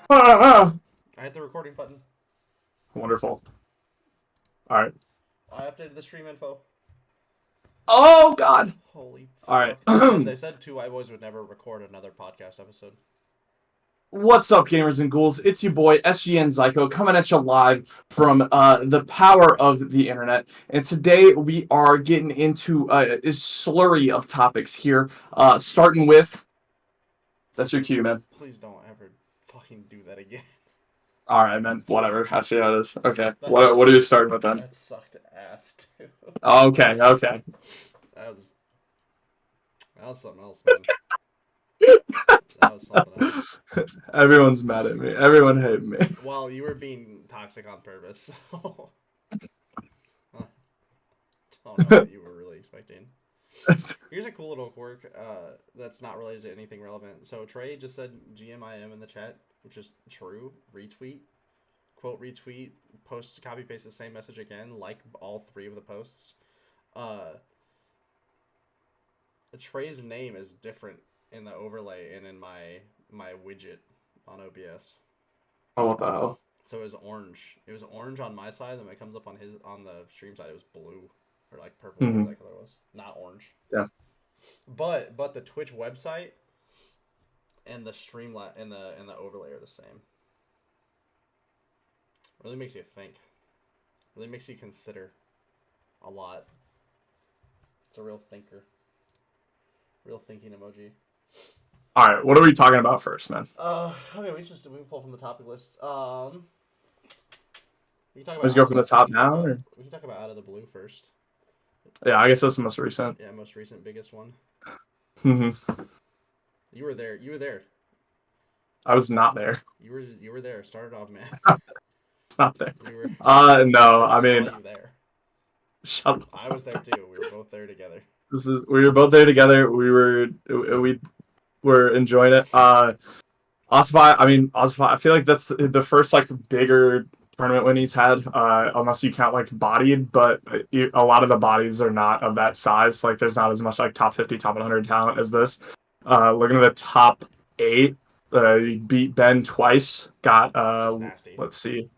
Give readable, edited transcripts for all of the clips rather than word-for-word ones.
I hit the recording button. Wonderful. All right. I updated the stream info. Oh God. Holy All right. fuck! They said two white boys would never record another podcast episode. What's up, gamers and ghouls? It's your boy SGN Zyko coming at you live from the power of the internet. And today we are getting into a slurry of topics here. Starting with that's your cue, man. Please don't ever fucking do that again. All right, man. Whatever. I see how it is. Okay. What That's are you starting with then? that sucked ass too. Okay. Okay. That was that was something else, man. That was something else. Everyone's mad at me. Everyone hate me. Well, you were being toxic on purpose. So I don't know what you were really expecting. Here's a cool little quirk that's not related to anything relevant. So Trey just said GMIM in the chat, which is true. Retweet, quote retweet, post, copy paste the same message again, like all three of the posts. Uh, Trey's name is different in the overlay and in my widget on OBS. Oh, what the hell? So it was orange. It was orange on my side, and when it comes up on the stream side, it was blue or like purple, whatever Hmm. that color was. Not orange. Yeah. But the Twitch website and the streamlet and the overlay are the same. Really makes you think. Really makes you consider a lot. It's a real thinker. Real thinking emoji. All right. What are we talking about first, man? Okay, we can pull from the topic list. We can talk about Let's go from the top down, or we can talk about out of the blue first. yeah, I guess that's the most recent. Yeah, most recent biggest one. Hmm. You were there. You were there. I was not there. You were there. Started off, man. It's not there. You were. No. I I saw mean, you there. shut up. I was there too. We were both there together. We were both there together. We were enjoying it. Ossify. I mean, Ossify. I feel like that's the first like bigger tournament win he's had, unless you count like bodied. But a lot of the bodies are not of that size. Like, there's not as much like top 50, top 100 talent as this. Looking at the top eight, he beat Ben twice. Got Just nasty. let's see,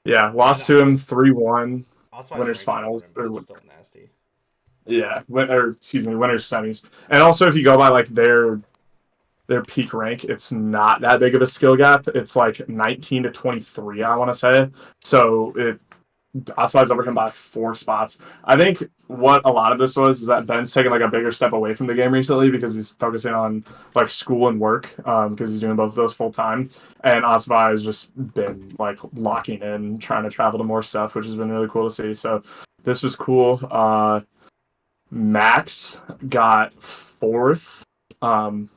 yeah, I lost know. to him 3-1 Ossifi's winners ranked over finals, him, but or it's still nasty. yeah, or excuse me, winners semis. And also, if you go by like their peak rank, it's not that big of a skill gap. It's like 19 to 23, I want to say. So Ossify's over him by like 4 spots. I think what a lot of this was is that Ben's taking like a bigger step away from the game recently because he's focusing on like school and work, because he's doing both of those full time. And Ossify has just been like locking in, trying to travel to more stuff, which has been really cool to see. So this was cool. Max got fourth, um,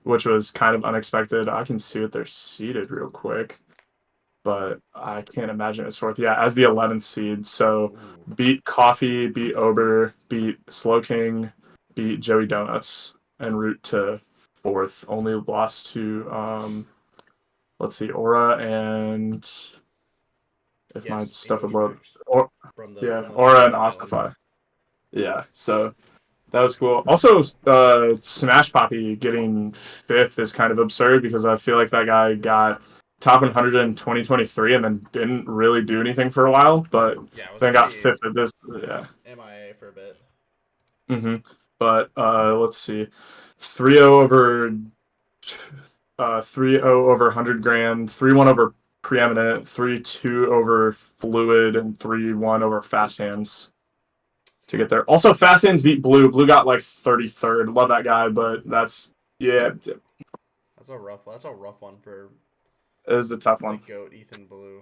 which was kind of unexpected. I can see what they're seeded real quick, but I can't imagine it's fourth. Yeah, as the 11th seed. So Ooh. beat Coffee, beat Ober, beat Slow King, beat Joey Donuts, en route to fourth. Only lost to let's see, Aura and if my Yes, stuff would English load, Max or from yeah, the Aura and island. Ossify. Yeah, so that was cool. Also, Smash Poppy getting fifth is kind of absurd because I feel like that guy got top 100 in 2023 and then didn't really do anything for a while, but Yeah, it was then got pretty fifth at this. Yeah. MIA for a bit. Hmm. But let's see, 3-0 over 3-0 over 100 grand, 3-1 over preeminent, 3-2 over fluid, and 3-1 over fast hands to get there. Also, Fast Hands beat Blue. Blue got like 33rd. Love that guy, but that's yeah, it That's a rough one for is a tough the one. goat Ethan Blue.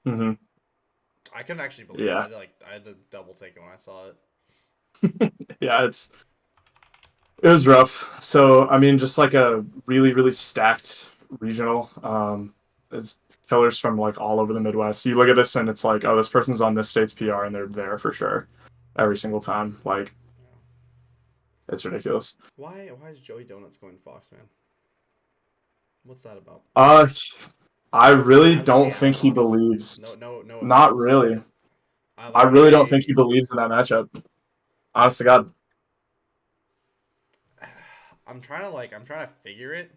Hmm. I couldn't actually believe it. Yeah, I had to double take it when I saw it. yeah, it was rough. So I mean, just like a really stacked regional. It's killers from like all over the Midwest. You look at this and it's like, oh, this person's on this state's PR and they're there for sure every single time. Like, Yeah. it's ridiculous. Why is Joey Donuts going Fox, man? What's that about? Uh, I really Was he don't at think he Fox? No, believes. no Not offense. really. I I like really don't think I he believes in that matchup. Honest to God. I'm trying to figure it,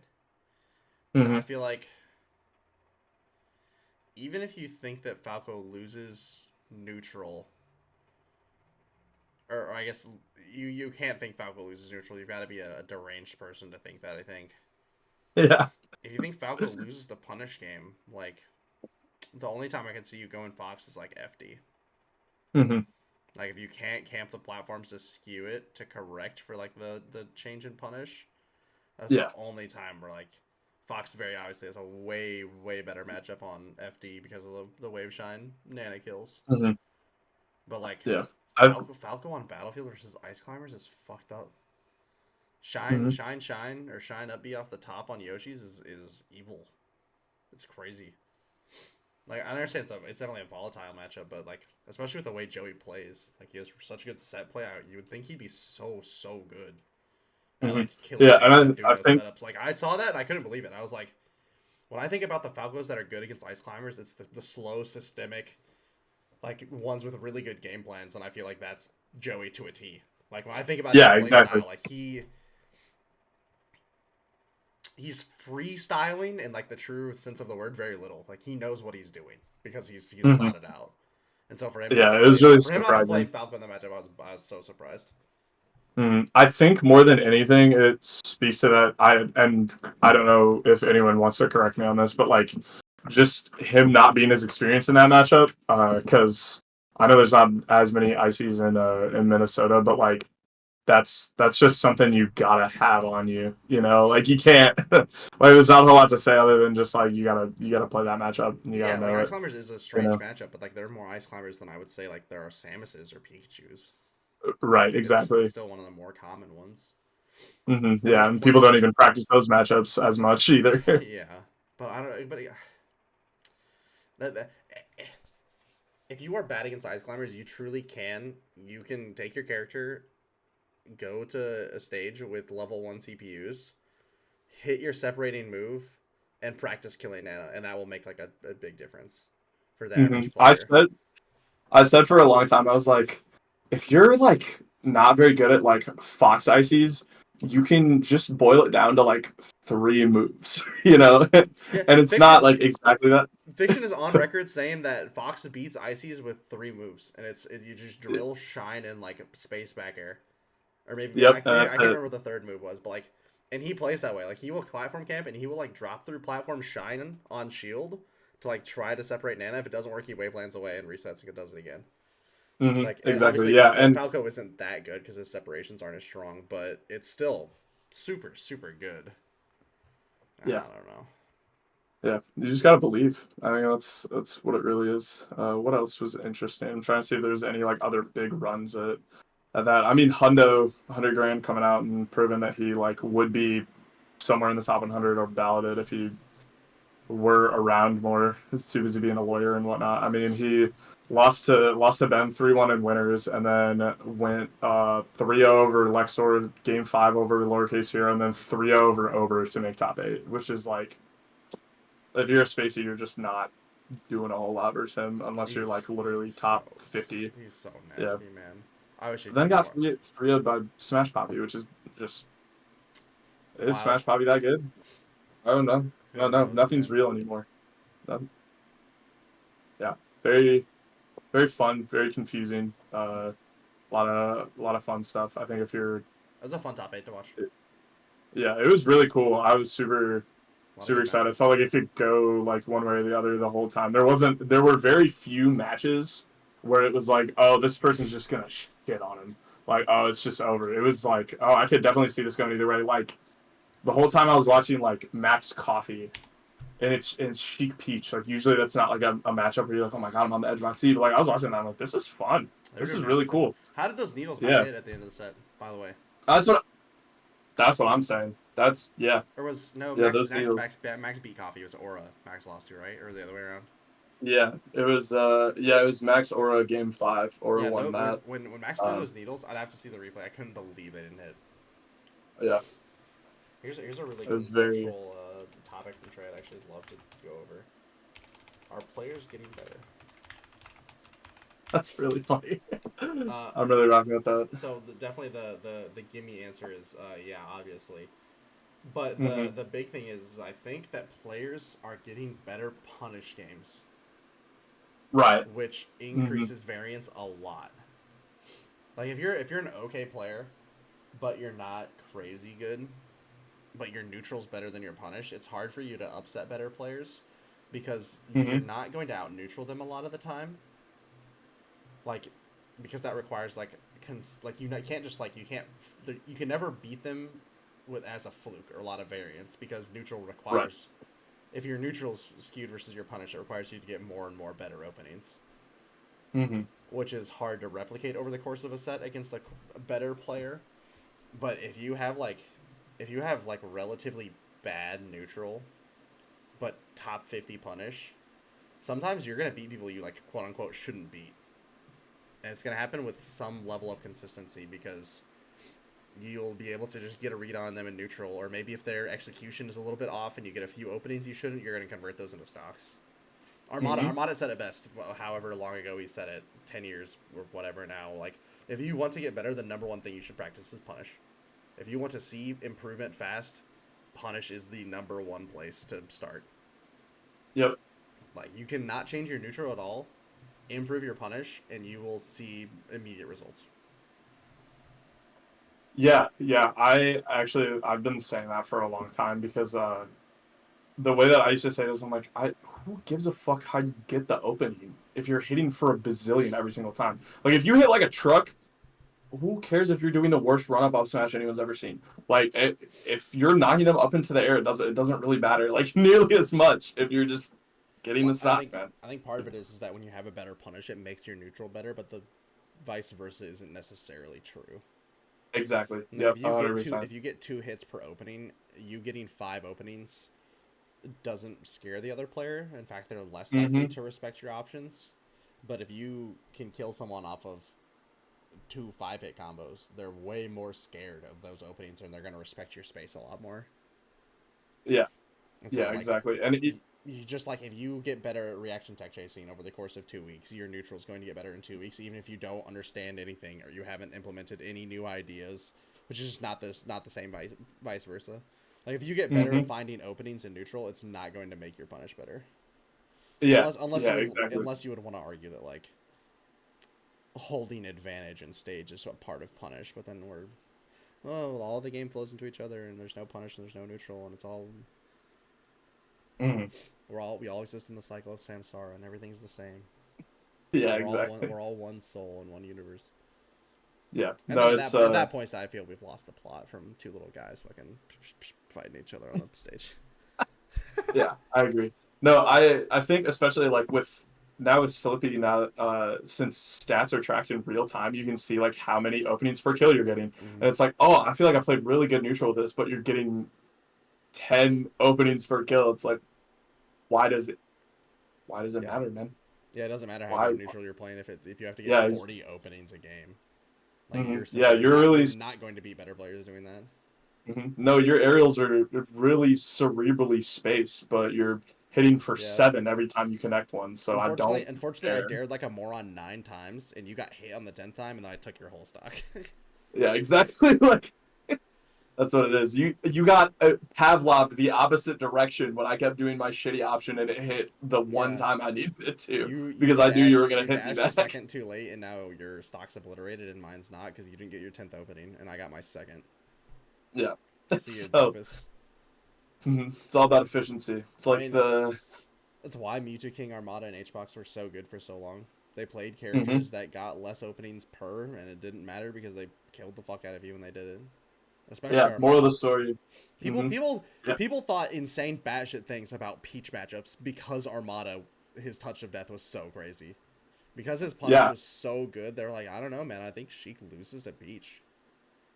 but I Hmm. feel like even if you think that Falco loses neutral, or I guess you can't think Falco loses neutral. You've got to be a deranged person to think that. I think Yeah. if you think Falco loses the punish game, like the only time I can see you going Fox is like FD. Hmm. Like if you can't camp the platforms to skew it to correct for like the change in punish, that's the Yeah. only time where like Fox very obviously has a way better matchup on FD because of the wave shine Nana kills. Hmm. But like Yeah. I. Falco on Battlefield versus Ice Climbers is fucked up. Shine, Mhm. shine, shine, or shine up B off the top on Yoshi's is evil. It's crazy. Like I understand it's definitely a volatile matchup, but like especially with the way Joey plays, like he has such a good set play. You would think he'd be so good at Hmm. like killing Yeah, Nana and and doing I those think setups. Like I saw that and I couldn't believe it. I was like, when I think about the Falcos that are good against Ice Climbers, it's the slow, systemic, like ones with really good game plans, and I feel like that's Joey to a T. Like when I think about his yeah, play exactly. style, like he's freestyling in like the true sense of the word very little. Like he knows what he's doing because he's Hmm. thought it out. And so for him not Yeah, to it was play really for him not to play surprising. Falco in the matchup, I was so surprised. I think more than anything, it speaks to that. I don't know if anyone wants to correct me on this, but like just him not being as experienced in that matchup, because I know there's not as many ices in Minnesota, but like that's just something you gotta have on you. You know, like you can't. Like there's not a whole lot to say other than just like you gotta play that matchup and you gotta Yeah, like know Ice it. Climbers is a You strange know, matchup, but like there are more Ice Climbers than I would say like there are Samuses or Pikachu's. right? Like it's Exactly. still one of the more common ones. Yeah, and people don't Players, even practice those matchups as much either. yeah, but I don't. But yeah, that if you are bad against Ice Climbers, you truly can. You can take your character, go to a stage with level 1 CPUs, hit your separating move, and practice killing Nana, and that will make like a big difference for the Hmm. average player. I said for a long time, I was like, if you're like not very good at like Fox ICs, you can just boil it down to like three moves, you know? Yeah, And it's not like exactly that. Fiction is on record saying that Fox beats Ices with 3 moves, and you just drill, shine, and like space back air, or maybe Yep, and I that's can't it. remember what the third move was, but like, and he plays that way. Like he will platform camp and he will like drop through platform shine on shield to like try to separate Nana. If it doesn't work, he wavelands away and resets and does it again. Like Exactly. obviously Yeah, Falco and Falco isn't that good because his separations aren't as strong, but it's still super good. I yeah, don't know. yeah. You just gotta believe. I mean, that's what it really is. What else was interesting? I'm trying to see if there's any like other big runs at that. I mean, Hundo, 100 grand coming out and proving that he like would be somewhere in the top 100 or balloted if he were around more. He's too busy being a lawyer and whatnot. I mean, he lost to Ben 3-1 in winners, and then went 3-0 over Lexor, game 5 over lowercase hero, and then 3-0 over Ober to make top 8, which is like if you're a spacey, you're just not doing a whole lot versus him unless you're like literally top 50. He's so Yeah. nasty, man. I wish he'd Then do got more. 3-0 by Smash Poppy, which is just is Wild. Smash Poppy that good? I don't know. Who No, no, knows, nothing's man? real anymore. No, yeah, very very fun, very confusing. A lot of fun stuff. I think if you're, It was a fun top 8 to watch. yeah, it was really cool. I was A lot of super good excited. I matchups. felt like it could go like one way or the other the whole time. There were very few matches where it was like, oh, this person's just gonna shit on him. Like, oh, it's just over. It was like, oh, I could definitely see this going either way. Like the whole time I was watching like Max Coffee and it's Chic Peach. Like usually that's not like a matchup where you're like, oh my god, I'm on the edge of my seat. But like I was watching that, I'm like, this is fun. They were This good is really matches though. cool. How did those needles not Yeah, hit at the end of the set? By the way, that's what that's what I'm saying. That's yeah, or was no yeah. Those needles. Max beat Coffee. It was Aura. Max lost to, right, or the other way around? Yeah, it was Max Aura game 5. Aura Yeah, won though that. when Max threw Um those needles, I'd have to see the replay. I couldn't believe they didn't hit. yeah, Here's a really it was very conceptual topic from Trey I'd actually love to go over. Are players getting better? that's really funny. Uh, I'm really rocking with that. so definitely the gimme answer is yeah, obviously. But Hmm. the big thing is I think that players are getting better punish games. Right. which increases variance a lot. Like if you're an okay player, but you're not crazy good, but your neutral's better than your punish, it's hard for you to upset better players because you're Mm-hmm. not going to out neutral them a lot of the time. Like, because that requires like you can't just like you can never beat them with as a fluke or a lot of variance because neutral Right. requires if your neutral's skewed versus your punish, it requires you to get more and more better openings, Mm-hmm. which is hard to replicate over the course of a set against a better player. But if you have like relatively bad neutral, but top 50 punish, sometimes you're gonna beat people you like quote unquote shouldn't beat, and it's gonna happen with some level of consistency because you'll be able to just get a read on them in neutral, or maybe if their execution is a little bit off and you get a few openings you shouldn't, you're gonna convert those into stocks. Mm-hmm. Armada said it best, however long ago he said it, 10 years or whatever now. Like, if you want to get better, the number one thing you should practice is punish. If you want to see improvement fast, punish is the number one place to start. Yep. Like, you cannot change your neutral at all, improve your punish, and you will see immediate results. Yeah, yeah. I've been saying that for a long time because the way that I used to say this, I'm like, who gives a fuck how you get the opening if you're hitting for a bazillion every single time? Like if you hit like a truck, who cares if you're doing the worst run up smash anyone's ever seen? Like if you're knocking them up into the air, it doesn't really matter like nearly as much if you're just getting Well, the stock, man. I think part of it is that when you have a better punish, it makes your neutral better, but the vice versa isn't necessarily true. Exactly. Like Yep. 100%. if you get 2 hits per opening, you getting 5 openings doesn't scare the other player. In fact, they're less likely Mm-hmm. to respect your options. But if you can kill someone off of 2 5-hit combos, they're way more scared of those openings, and they're going to respect your space a lot more. Yeah. And so, Yeah. like, Exactly. And you just like if you get better at reaction tech chasing over the course of 2 weeks, your neutral is going to get better in 2 weeks, even if you don't understand anything or you haven't implemented any new ideas, which is just not the same vice versa. Like if you get better mm-hmm. at finding openings in neutral, it's not going to make your punish better. Yeah. Yeah. Exactly. Unless you would want to argue that like holding advantage in stage is a part of punish, but then all the game flows into each other and there's no punish and there's no neutral and it's all Mm-hmm. we all exist in the cycle of samsara and everything's the same. Yeah. Exactly. We're all one soul in one universe. Yeah. And then No, it's at that point, I feel we've lost the plot from two little guys fucking fighting each other on the stage. Yeah, I agree. No, I think especially like with Slippy now, since stats are tracked in real time, you can see like how many openings per kill you're getting, and it's like, oh, I feel like I played really good neutral with this, but you're getting 10 openings per kill. It's like, why does it Yeah, matter, man? yeah. It doesn't matter how Why? good neutral you're playing if you have to get Yeah, 40 openings a game. Like yeah, you're not going to beat better players doing that. No, your aerials are really cerebrally spaced, but you're hitting for Yeah. 7 every time you connect one. So I don't Unfortunately, I care. dared like a moron 9 times, and you got hit on the 10th time, and then I took your whole stock. Yeah, exactly. Like that's what it is. You got Pavlov the opposite direction when I kept doing my shitty option and it hit the one Yeah. time I needed it to because I knew you were gonna hit me dashed a back. second too late, and now your stock's obliterated, and mine's not because you didn't get your 10th opening, and I got my second. Yeah. See you, So doofus. it's all about efficiency. It's like That's why Mewtwo King, Armada, and HBox were so good for so long. They played Mhm. characters that got less openings per, and it didn't matter because they killed the fuck out of you when they did it. Especially Yeah. More of the Armada. story. People, people, Yeah. people thought insane batshit things about Peach matchups because Armada, his touch of death was so crazy. Because his punish was so good, they were like, I don't know, man. I think Sheik loses at Peach.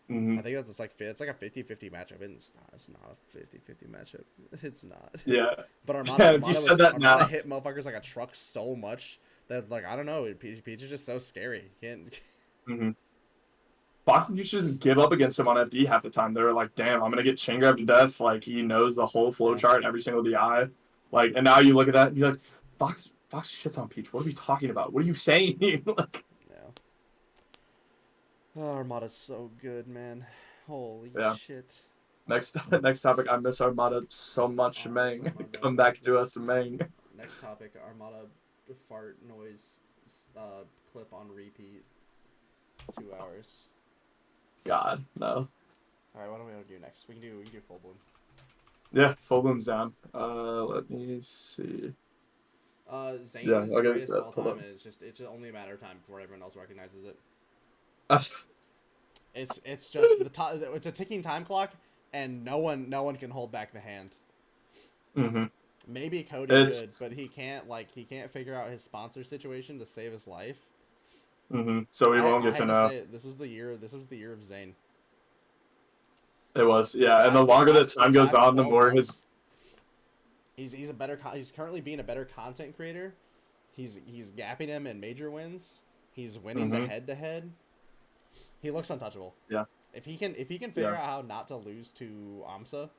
I think that's like it's like a 50-50 matchup. It's not. It's not a 50-50 matchup. It's not. Yeah. But Armada hit motherfuckers like a truck so much that like I don't know. Peach is just so scary. You can't. Fox used to just give up against him on FD half the time. They were like, damn, I'm gonna get chain grabbed to death. Like he knows the whole flow chart, every single DI. Like, and now you look at that and you're like, Fox shits on Peach. What are we talking about? What are you saying? Like, Yeah. Oh, Armada's so good, man. Holy shit. Next topic. I miss Armada so much, Mang. Come back to us, Mang. Next topic, Armada fart noise clip on repeat. 2 hours. God, no. All right, what do we want to do next? We can do full bloom. Yeah, full bloom's down. Let me see. Zane Yeah, is the okay, greatest of all hold time, up. and it's just only a matter of time before everyone else recognizes it. It's just it's a ticking time clock, and no one can hold back the hand. Mm-hmm. Maybe Cody could, but he can't figure out his sponsor situation to save his life. Mm-hmm. So we won't I get to hate know. say it, this was the year of Zayn. It was, yeah, and the longer the time goes on, the more his. He's a better. He's currently being a better content creator. He's gapping him in major wins. He's winning the head to head. He looks untouchable. Yeah. If he can figure out how not to lose to Amsa,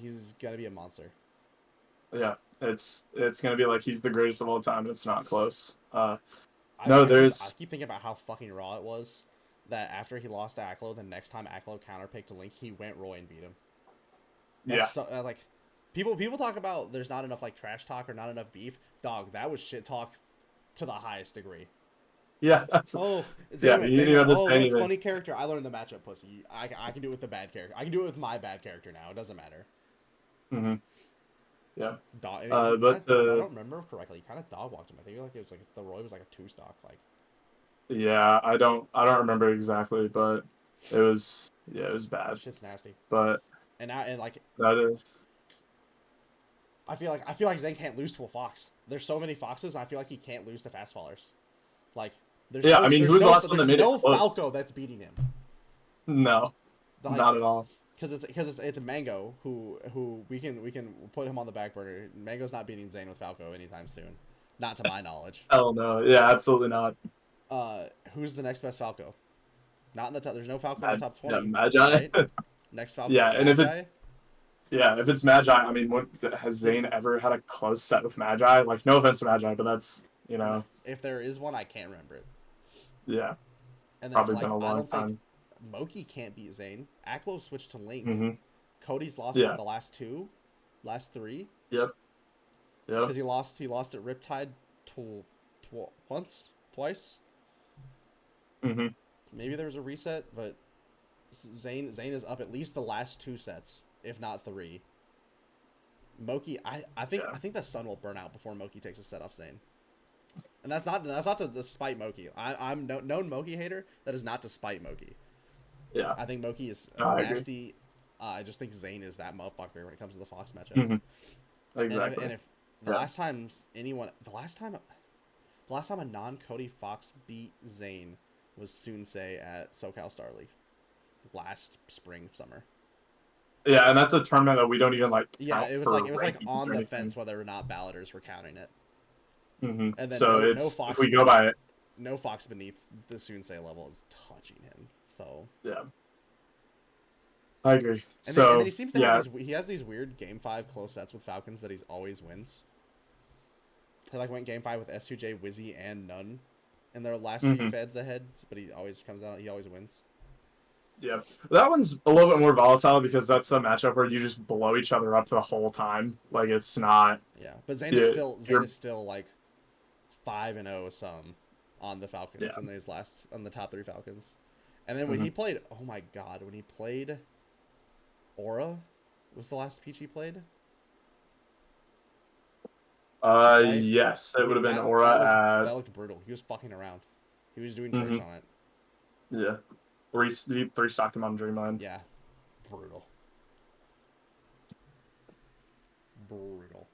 he's gonna be a monster. Yeah, it's gonna be like he's the greatest of all time, and it's not close. I There's. keep thinking about how fucking raw it was that after he lost to Aklo, the next time Aklo counterpicked Link, he went Roy and beat him. That's so, like, people talk about there's not enough like trash talk or not enough beef. Dog, that was shit talk to the highest degree. Yeah. Oh, Yeah. You didn't even oh, anything. funny character. I learned the matchup, pussy. I can do it with the bad character. I can do it with my bad character now. It doesn't matter. Mm-hmm. Yeah. Dog, But if I don't remember correctly, he kind of dog walked him. I think like it was like the Roy was like a 2-stock. Like. Yeah, I don't remember exactly, but it was bad. Shit's nasty. But and like that is. I feel like Zane can't lose to a fox. There's so many foxes, and I feel like he can't lose to fast fallers. Like, there's I mean, who's the last one that made it close? Falco that's beating him. No, like, not at all. Because it's Mango who we can put him on the back burner. Mango's not beating Zane with Falco anytime soon, not to my knowledge. Hell no, yeah, absolutely not. Who's the next best Falco? Not in the top. There's no Falco in the top 20. Yeah, Magi. Right? Next Falco. Yeah, and Magi? if it's Magi, I mean, has Zane ever had a close set with Magi? Like, no offense to Magi, but that's If there is one, I can't remember it. Yeah. And then probably been a long time. Moki can't beat Zane. Aklo switched to Link. Mm-hmm. Cody's lost the last 3. Yep. Because he lost at Riptide twice. Mm-hmm. Maybe there was a reset, but Zane is up at least the last 2 sets, if not 3. Moki, I think the sun will burn out before Moki takes a set off Zane. And that's not to despite Moki. I'm known Moki hater. That is not to spite Moki. Yeah. I think Moki is nasty. I just think Zane is that motherfucker when it comes to the Fox matchup. Mm-hmm. Exactly. And if the last time a non-Cody Fox beat Zane was Sunsei at SoCal Star League last summer. Yeah, and that's a tournament that we don't even like. Yeah, it was like on the fence whether or not balloters were counting it. Mm-hmm. And then so no Fox if we go by it, no Fox beneath the Sunsei level is touching him. So yeah, I agree. And so then he seems to he has these weird Game 5 close sets with Falcons that he's always wins. He like went Game 5 with S2J, Wizzy, and Nunn in their last few feds ahead, but he always comes out. He always wins. Yeah, that one's a little bit more volatile because that's the matchup where you just blow each other up the whole time. Like it's not. Yeah, but Zane is still like 5-0 some on the Falcons in these on the top 3 Falcons. And then when he played, oh my god, when he played Aura, was the last peach he played? Right? Yes, it would have been Aura. That looked brutal. He was fucking around. He was doing tricks on it. Yeah. Or he 3-stocked him on Dreamland. Yeah. Brutal.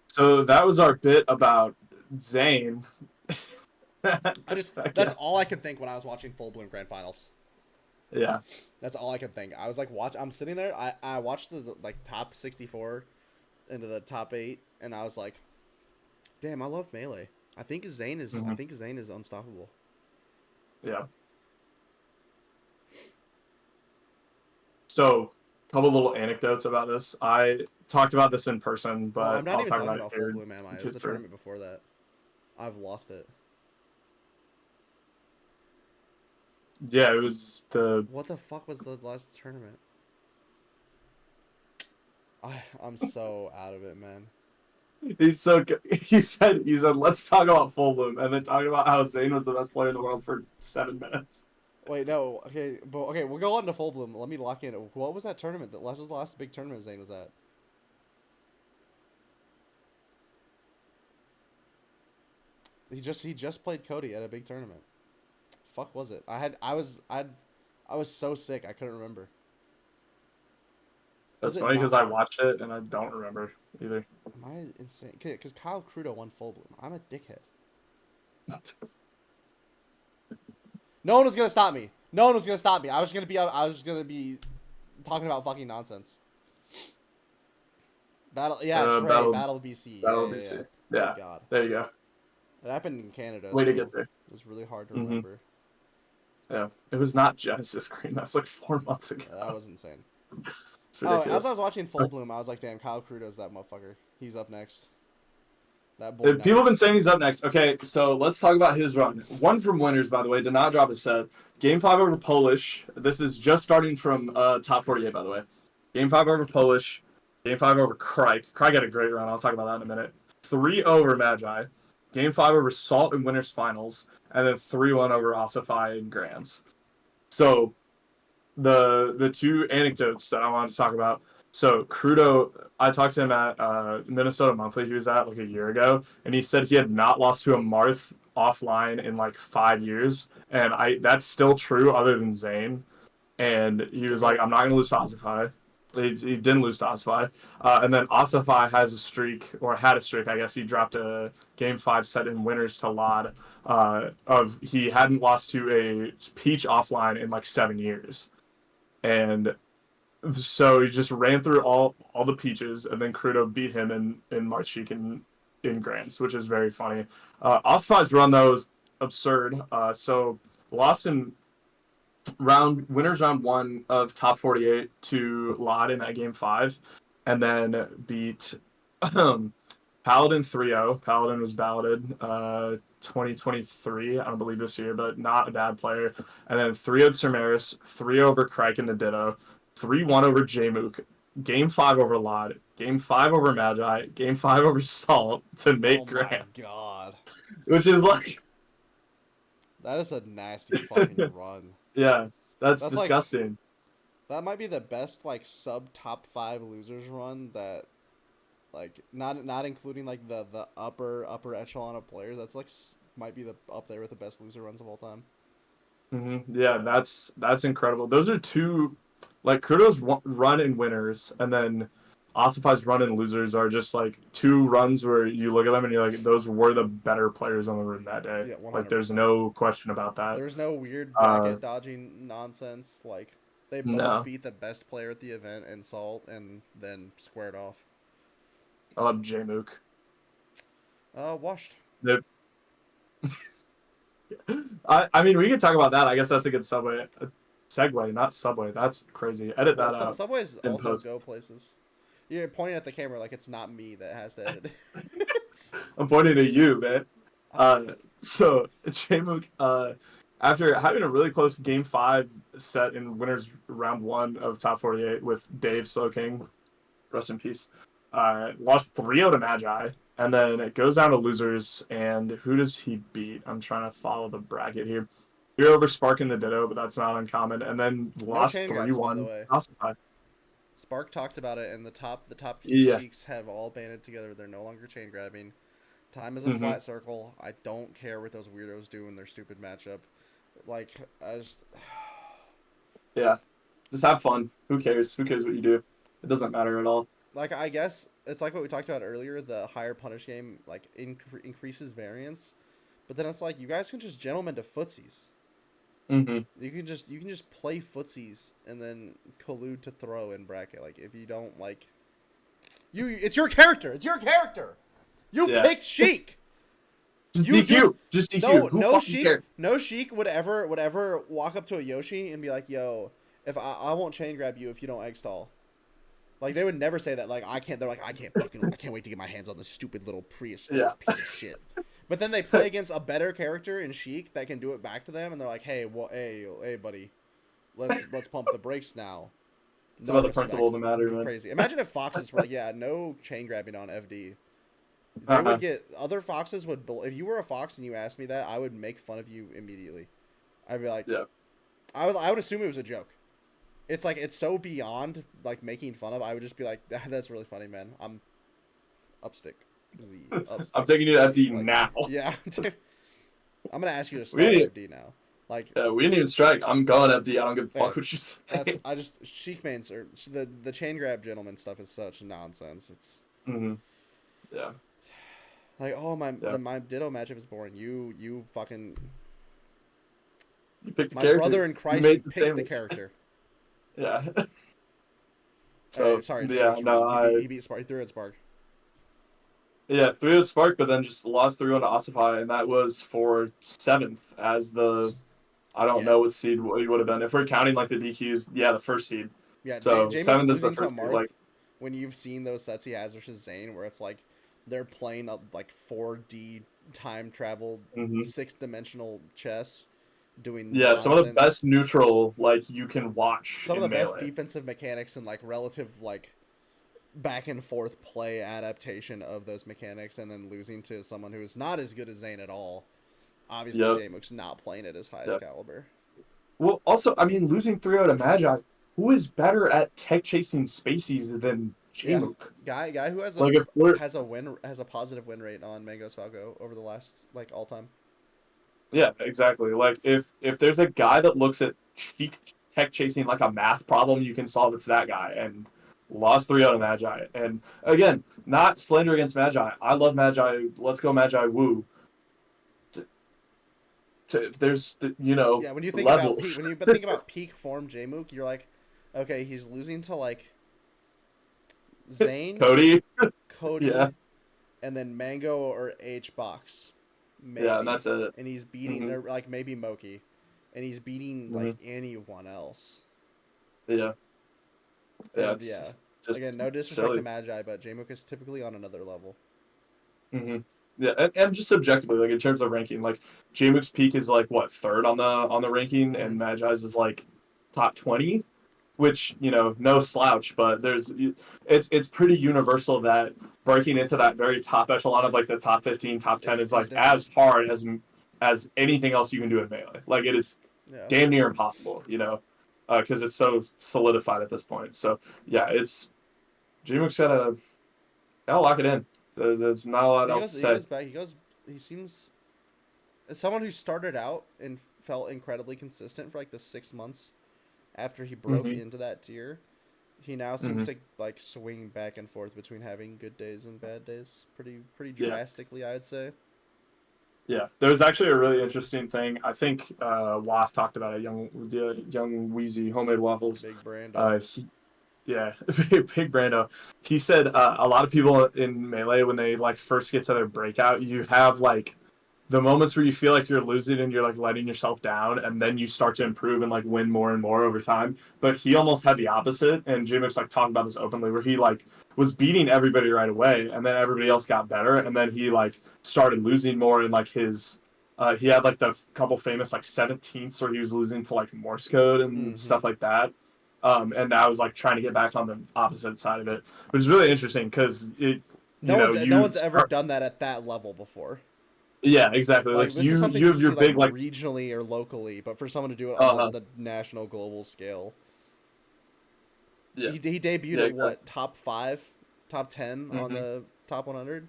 So that was our bit about Zane. That's all I could think when I was watching Full Bloom Grand Finals. Yeah. That's all I could think. I was like, I'm sitting there. I watched the like top 64 into the top 8, and I was like, damn, I love Melee. I think Zane is unstoppable. Yeah. So, a couple little anecdotes about this. I talked about this in person, but I'm not I'll even talk talking about Full Bloom, am I? It was the tournament before that. I've lost it. Yeah, it was the... What the fuck was the last tournament? I'm so out of it, man. He's so good. He said let's talk about full bloom, and then talking about how Zayn was the best player in the world for 7 minutes. Wait, no. Okay, but okay, we'll go on to full bloom. Let me lock in. What was that tournament? That was the last big tournament Zane was at. He just played Cody at a big tournament. Fuck was it? I was so sick I couldn't remember. Was That's it funny not? because I watched it and I don't remember either. Am I insane? Because Kyle Crudo won full bloom. I'm a dickhead. No one was gonna stop me. No one was gonna stop me. I was gonna be talking about fucking nonsense. Battle, yeah, Trey, Battle BC. That'll Yeah, be yeah, yeah. sick. Thank Yeah, God. there you go. It happened in Canada, Way so to get there. it was really hard to Hmm. remember. Yeah, it was not Genesis Green. That was like 4 months ago. That was insane. It's Oh, ridiculous. as I was watching Full Bloom, I was like, damn, Kyle Crudo's that motherfucker. He's up next. That boy. People have been saying he's up next. Okay, so let's talk about his run. One from winners, by the way, did not drop a set. Game 5 over Polish. This is just starting from top 48, by the way. Game 5 over Polish. Game 5 over Crike. Crike had a great run. I'll talk about that in a minute. 3 over Magi. Game 5 over Salt in winners finals. And then 3-1 over Ossify in grands. So the two anecdotes that I wanted to talk about. So Crudo, I talked to him at Minnesota Monthly. He was at like a year ago, and he said he had not lost to a Marth offline in like 5 years, and that's still true other than Zane. And he was like, I'm not gonna lose to Ossify. He didn't lose to Ossify. And then Ossify has a streak, or had a streak, I guess. He dropped a game 5 set in winners to Lod. Of he hadn't lost to a Peach offline in like 7 years. And so he just ran through all the peaches, and then Crudo beat him in March Cheek in Grands, which is very funny. Ossify's run though is absurd. So lost in winners round 1 of top 48 to Lod in that game 5, and then beat Paladin 3-0. Paladin was balloted 2023, I don't believe this year, but not a bad player. And then 3-0'd Cermeris, 3 over Crike in the Ditto, 3-1 over Jmook, Game 5 over Lod, Game 5 over Magi, Game 5 over Salt to make Grand. Oh my God. Which is like... That is a nasty fucking run. Yeah, that's Like, disgusting. that might be the best like sub top 5 losers run that, like, not including like the upper echelon of players. That's like might be up there with the best loser runs of all time. Yeah, that's incredible. Those are two, like, Crudo's run in winners, and then Ossify's run in losers are just like two runs where you look at them and you're like, those were the better players on the room that day. Yeah, 100%. Like, there's no question about that. There's no weird bracket dodging nonsense. Like, they both beat the best player at the event in Salt and then squared off. I love Jmook. Washed. I mean, we could talk about that. I guess that's a good segue, not Subway. That's crazy. Edit that out. Subways also post. go places. You're pointing at the camera like it's not me that has to edit. I'm pointing at you, man. So Jmook, after having a really close game 5 set in winners round 1 of top 48 with Dave Slowking, rest in peace, lost 3-0 to Magi, and then it goes down to losers, and who does he beat? I'm trying to follow the bracket here. You're over Spark in the Ditto, but that's not uncommon, and then lost 3-1. Spark talked about it, and the top Yeah. Sheiks have all banded together. They're no longer chain grabbing. Time is a flat circle. I don't care what those weirdos do in their stupid matchup. Like, yeah, just have fun. Who cares? Who cares what you do? It doesn't matter at all. Like, I guess it's like what we talked about earlier. The higher punish game like increases variance, but then it's like you guys can just gentlemen to footsies. Mm-hmm. You can just play footsies and then collude to throw in bracket. Like, if you don't like, it's your character. It's your character. You picked Sheik. Just DQ. Just DQ. No Sheik would ever walk up to a Yoshi and be like, "Yo, if I won't chain grab you if you don't egg stall." Like, they would never say that. Like, I can't. They're like, I can't wait to get my hands on this stupid little prehistoric piece of shit. But then they play against a better character in Sheik that can do it back to them, and they're like, "Hey, hey, buddy, let's pump the brakes now." It's about the principle of the matter, man. Crazy. Imagine if Foxes were like, "Yeah, no chain grabbing on FD." They would get other foxes would. If you were a fox and you asked me that, I would make fun of you immediately. I'd be like, Yeah. I would assume it was a joke. It's like it's so beyond like making fun of. I would just be like, that's really funny, man. I'm upstick. I'm taking you to FD Like, now. yeah, I'm gonna ask you to We start didn't, FD now. Like, we didn't even strike. I'm going FD. I don't give a fuck hey, what you say. I just Sheik mains or the chain grab gentleman stuff is such nonsense. It's Mm-hmm. Yeah. like, oh Yeah. my Ditto matchup is boring. You fucking You picked the my character. brother in You Christ. made You the picked the sandwich. character. Yeah. So Sorry, yeah, JMX no, won. He beat Spark. He threw at Spark. yeah, 3-0 Spark, but then just lost 3-1 to Ossify, and that was for 7th as the, I don't Yeah, know what seed he would have been. If we're counting like the DQs, yeah, the first seed. yeah. So J-Mook 7th is the losing to first seed. Marth. Like, When you've seen those sets he has versus Zane, where it's like they're playing up like 4D time travel, mhm. 6-dimensional chess, doing Yeah, some of the nonsense. best neutral like you can watch Some of in the best Melee. defensive mechanics and like relative like back and forth play adaptation of those mechanics, and then losing to someone who is not as good as Zane at all. Obviously, Yep. J-Mook's not playing at his highest Yep. caliber. Well, also, I mean, losing 3-0 to Magi, who is better at tech chasing spacies than Yeah, Jmook? guy who Like, if we're has a positive win rate on Mango's Falco over the last like all time. Yeah, exactly. Like if there's a guy that looks at tech chasing like a math problem you can solve, it's that guy. And lost 3-0 to Magi. And again, not slander against Magi. I love Magi. Let's go Magi. Woo. There's Yeah, when you think about levels. peak form Jmook, you're like, okay, he's losing to like Zane, Cody. Cody, Yeah. and then Mango or H box, Yeah, and maybe, that's it. and he's beating Hmm. or like maybe Moki, and he's beating Hmm. like anyone else. Yeah. Yeah, And yeah, it's just again, no disrespect to silly. Magi, but Jmook is typically on another level. Hmm. Yeah, and just subjectively, like in terms of ranking, like Jmook's peak is like what, third on the ranking, Mhm. and Magi's is like top 20, which no slouch, but it's pretty universal that breaking into that very top echelon of like the top 15, top 10 is Is like difficult. as hard as anything else you can do in Melee. Like it is Yeah. damn near impossible, because it's so solidified at this point. So yeah, it's Jmook's gotta lock it in. There's not a lot else to He say. goes back. He seems as someone who started out and felt incredibly consistent for like the 6 months after he broke Hmm. into that tier. He now seems Hmm. to like swing back and forth between having good days and bad days pretty Yeah. drastically, I'd say. Yeah, there was actually a really interesting thing. I think Waff talked about it. Young Wheezy homemade waffles. Big Brando. Yeah, Big Brando. He said a lot of people in Melee when they like first get to their breakout, you have like the moments where you feel like you're losing and you're like letting yourself down, and then you start to improve and like win more and more over time. But he almost had the opposite, and Jimmick's like talking about this openly, where he like was beating everybody right away, and then everybody else got better, and then he like started losing more, and like his he had like the couple famous like 17ths where he was losing to like Morse code and Mm-hmm. stuff like that. And now I was like trying to get back on the opposite side of it, which is really interesting because No you one's ever done that at that level before. yeah, exactly. Like Like this is you something you you have your see like big like regionally or locally, but for someone to do it on uh the national global scale, yeah he debuted yeah at exactly. what top 5, top 10 on Hmm. the top 100.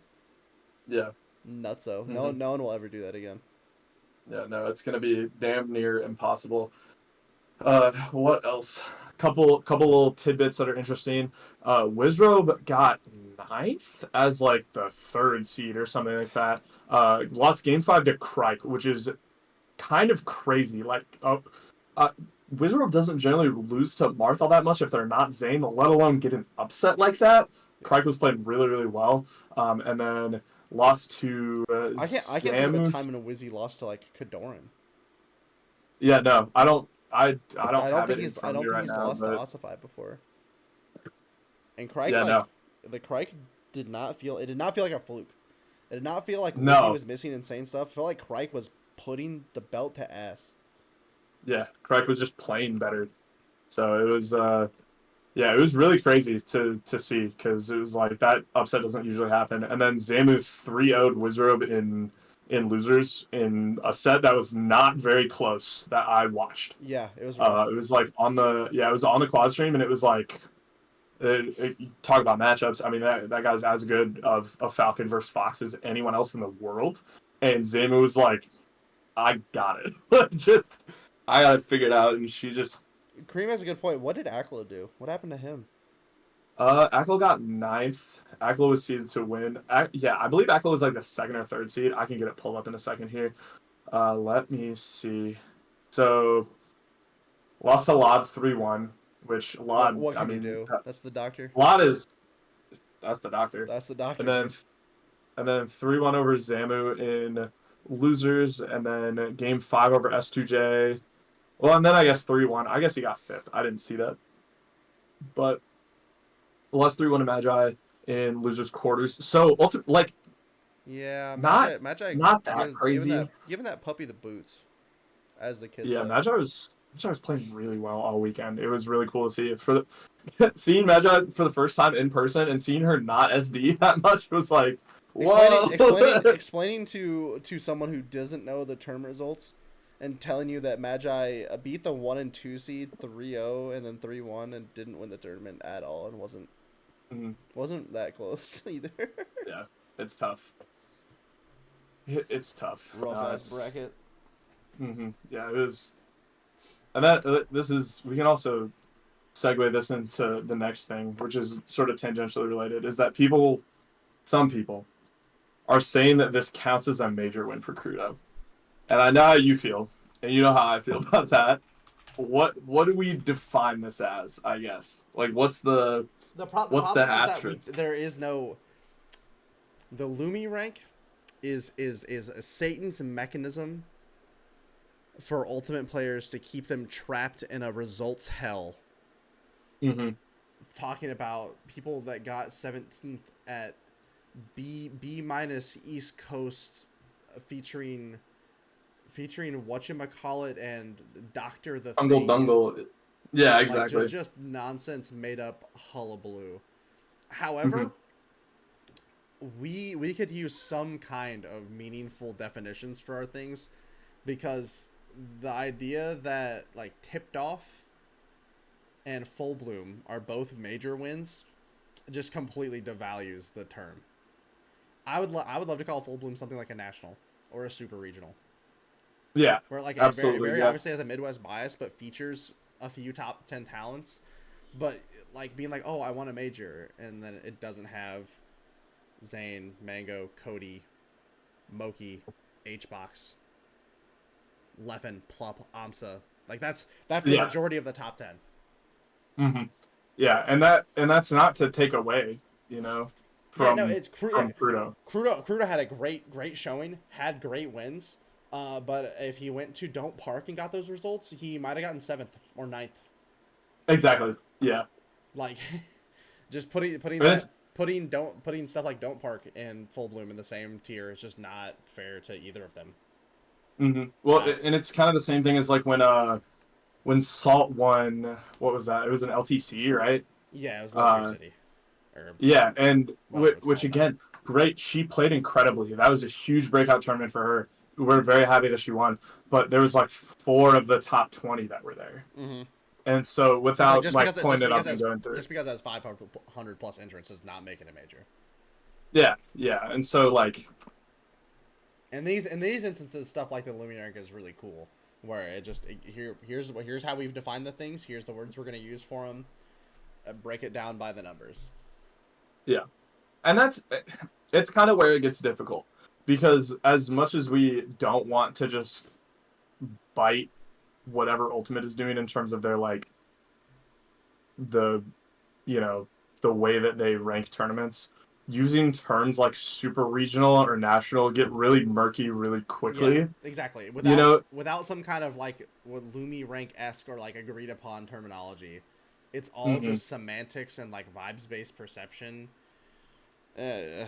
Yeah. Nutso. Hmm. No one will ever do that again. Yeah, no, it's gonna be damn near impossible. What else? Couple little tidbits that are interesting. Wizrobe got ninth as like the third seed or something like that. Lost game 5 to Crike, which is kind of crazy. Like Wizrobe doesn't generally lose to Marth all that much if they're not Zane, let alone get an upset like that. Crike was playing really, really well. And then lost to I can't think of a Samus. time when Wizzy lost to like Kadoran. Yeah, no, I don't have it in I front of don't me think right he's now, lost to but Ossify before. And Crike yeah, no, the Crike did not feel like a fluke. It did not feel like Wizzy no, was missing insane stuff. It felt like Crike was putting the belt to ass. yeah, Crike was just playing better. So it was Yeah, it was really crazy to see because it was like that upset doesn't usually happen. And then Zamu 3-0'd Wizrobe in losers in a set that was not very close that I watched. Yeah, it was rough. It was like it was on the quad stream, and it was like you talk about matchups. I mean, that guy's as good of a Falcon versus Fox as anyone else in the world. And Zamu was like, I got it. Just I got it figured out, and she just Kareem has a good point. What did Aklo do? What happened to him? Aklo got ninth. Aklo was seeded to win. Yeah, I believe Aklo was like the second or third seed. I can get it pulled up in a second here. Let me see. So lost to Lod 3-1, which Lod. What I can you mean, do? That's the doctor. Lod is that's the doctor. That's the doctor. And then 3-1 over Zamu in losers, and then game 5 over S2J. Well, and then I guess 3-1. I guess he got fifth. I didn't see that, but lost 3-1 to Magi in losers quarters. So like Yeah, not Magi not that crazy. Giving that puppy the boots, as the kids Yeah, say. Magi was playing really well all weekend. It was really cool to see. Seeing Magi for the first time in person and seeing her not SD that much was like, whoa. Explaining to someone who doesn't know the term results and telling you that Magi beat the 1 and 2 seed 3-0 and then 3-1 and didn't win the tournament at all and wasn't that close either. Yeah, it's tough. It's tough. Rough ass bracket. Yeah, it was. And that we can also segue this into the next thing, which is sort of tangentially related, is that some people are saying that this counts as a major win for Crudo. And I know how you feel, and you know how I feel about that. What do we define this as, I guess? Like, what's the asterisk? There is no... The Lumi rank is Satan's mechanism for ultimate players to keep them trapped in a results hell. Talking about people that got 17th at B minus East Coast, featuring whatchamacallit and Doctor the Thing. Dungle. Yeah, exactly. Like just nonsense made up hullabaloo. However, we could use some kind of meaningful definitions for our things, because the idea that like Tipped Off and Full Bloom are both major wins just completely devalues the term. I would love to call Full Bloom something like a national or a super regional. Yeah, where like absolutely, very obviously has a Midwest bias, but features a few top 10 talents. But like being like, oh, I want a major, and then it doesn't have Zane, Mango, Cody, Moki, Hbox, Leffen, Plup, Amsa. Like that's the majority of the top 10. Yeah, and that's not to take away, from it's Crudo. Crudo had a great showing, had great wins. But if he went to Don't Park and got those results, he might have gotten 7th or 9th. Exactly. Yeah. Like, just putting stuff like Don't Park and Full Bloom in the same tier is just not fair to either of them. Well, and it's kind of the same thing as like when Salt won. What was that? It was an LTC, right? Yeah, it was Luxury City. Yeah, and which again, great. She played incredibly. That was a huge breakout tournament for her. We're very happy that she won, but there was like 4 of the top 20 that were there. And so without pulling it up and going through, just because it has 500 plus entrants does not make it a major. Yeah, and so like, in these instances, stuff like the Luminary is really cool, where here's how we've defined the things. Here's the words we're going to use for them. Break it down by the numbers. Yeah, and it's kind of where it gets difficult. Because as much as we don't want to just bite whatever Ultimate is doing in terms of their like the way that they rank tournaments, using terms like super regional or national get really murky really quickly. Yeah, exactly. Without some kind of like what Lumi rank-esque or like agreed upon terminology, it's all just semantics and like vibes based perception. It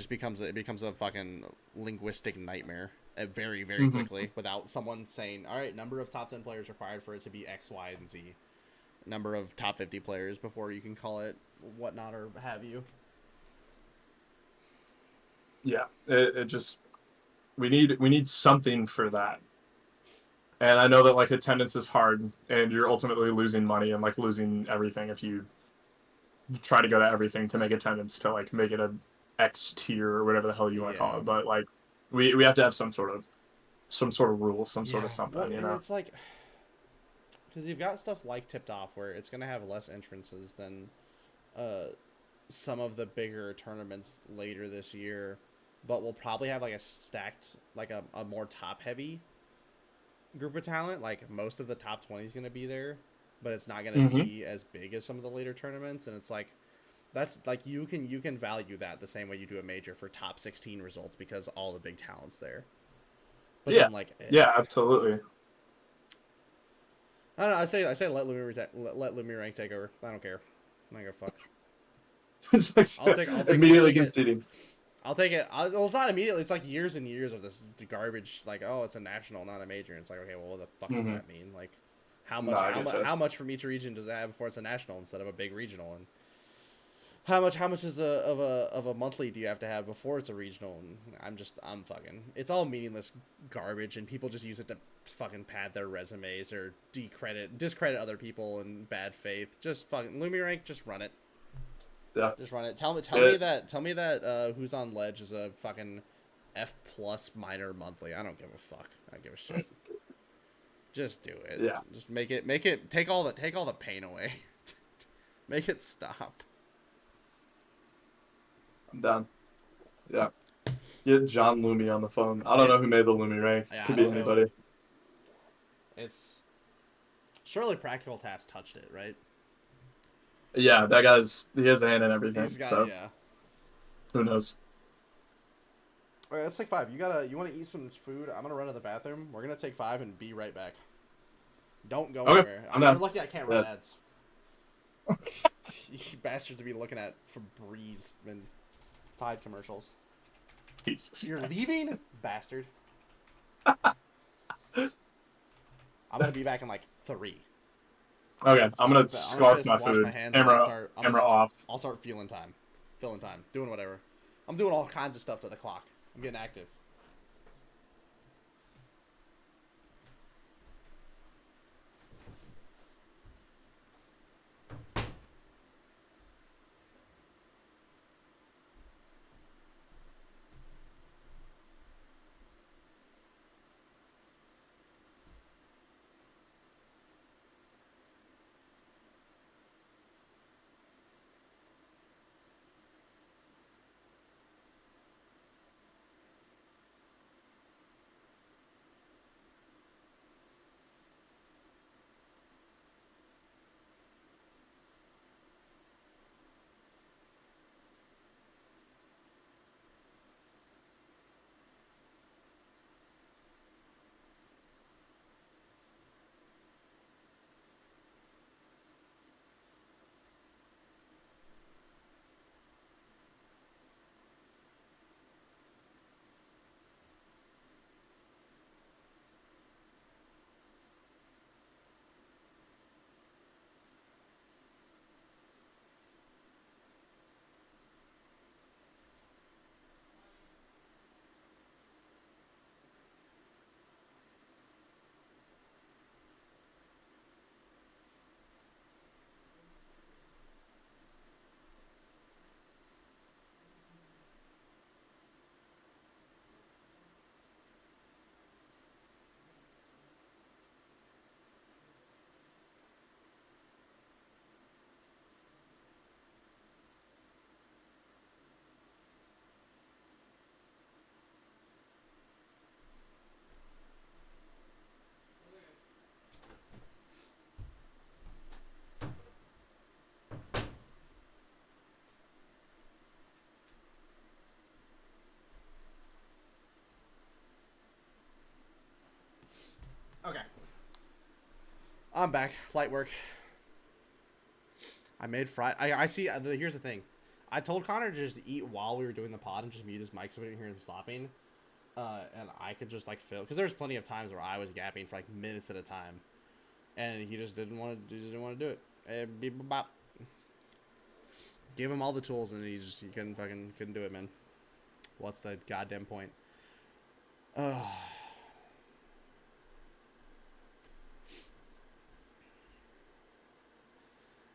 becomes a fucking linguistic nightmare very, very quickly without someone saying, all right, number of top 10 players required for it to be X, Y, and Z. number of top 50 players before you can call it whatnot or have you. Yeah, it just we need something for that. And I know that like attendance is hard, and you're ultimately losing money and like losing everything if you try to go to everything to make attendance to like make it a X tier or whatever the hell you want to call Yeah. it. But like we have to have some sort of rule, some sort Yeah. of something, Well, you and know. it's like because you've got stuff like Tipped Off where it's gonna have less entrances than uh some of the bigger tournaments later this year, but we'll probably have like a stacked like a more top heavy group of talent. Like most of the top 20 is going to be there, but it's not going to Mm-hmm. be as big as some of the later tournaments. And it's like that's like you can value that the same way you do a major for top 16 results because all the big talent's there. But Yeah, then like yeah, absolutely. I don't know. I say let Lumir rank take over. I don't care. I don't give a fuck. It's like I'll immediately take it. conceding. I'll take it. Well, it's not immediately. It's like years and years of this garbage. Like, oh, it's a national, not a major. And it's like, okay, well, what the fuck does Mm-hmm. that mean? Like, No, I get you. how much from each region does it have before it's a national instead of a big regional? And how much is a monthly do you have to have before it's a regional? And I'm fucking. It's all meaningless garbage, and people just use it to fucking pad their resumes or discredit other people in bad faith. Just fucking Lumi rank. Just run it. Yeah. Just run it. Tell me that who's on ledge is a fucking F plus minor monthly. I don't give a fuck. I don't give a shit. Just do it. Yeah. Just make it take all the pain away. Make it stop. I'm done. Yeah. Get John Lumi on the phone. I don't know who made the Lumi rank. Yeah, Could I be don't know. anybody. It's surely Practical Task touched it, right? Yeah, he has a hand in everything. He's got So yeah. who knows? All right, let's take 5. You want to eat some food? I'm gonna run to the bathroom. We're gonna take 5 and be right back. Don't go Okay, anywhere. I'm You're down. lucky I can't run Yeah. ads. You bastards to be looking at Febreze and Tide commercials. Jesus You're Christ. leaving, bastard. I'm gonna be back in like 3. Okay, I'm gonna I'm gonna scarf just my wash my food. hands and Camera off. I'll start filling time, doing whatever. I'm doing all kinds of stuff to the clock. I'm getting active. Okay. I'm back. Light work. I made fried. I see. Here's the thing. I told Connor to just eat while we were doing the pod and just mute his mic so we didn't hear him slopping. And I could just like fill because there's plenty of times where I was gapping for like minutes at a time, and he just didn't want to do it. Beep, bop. Give him all the tools and he couldn't do it, man. What's the goddamn point?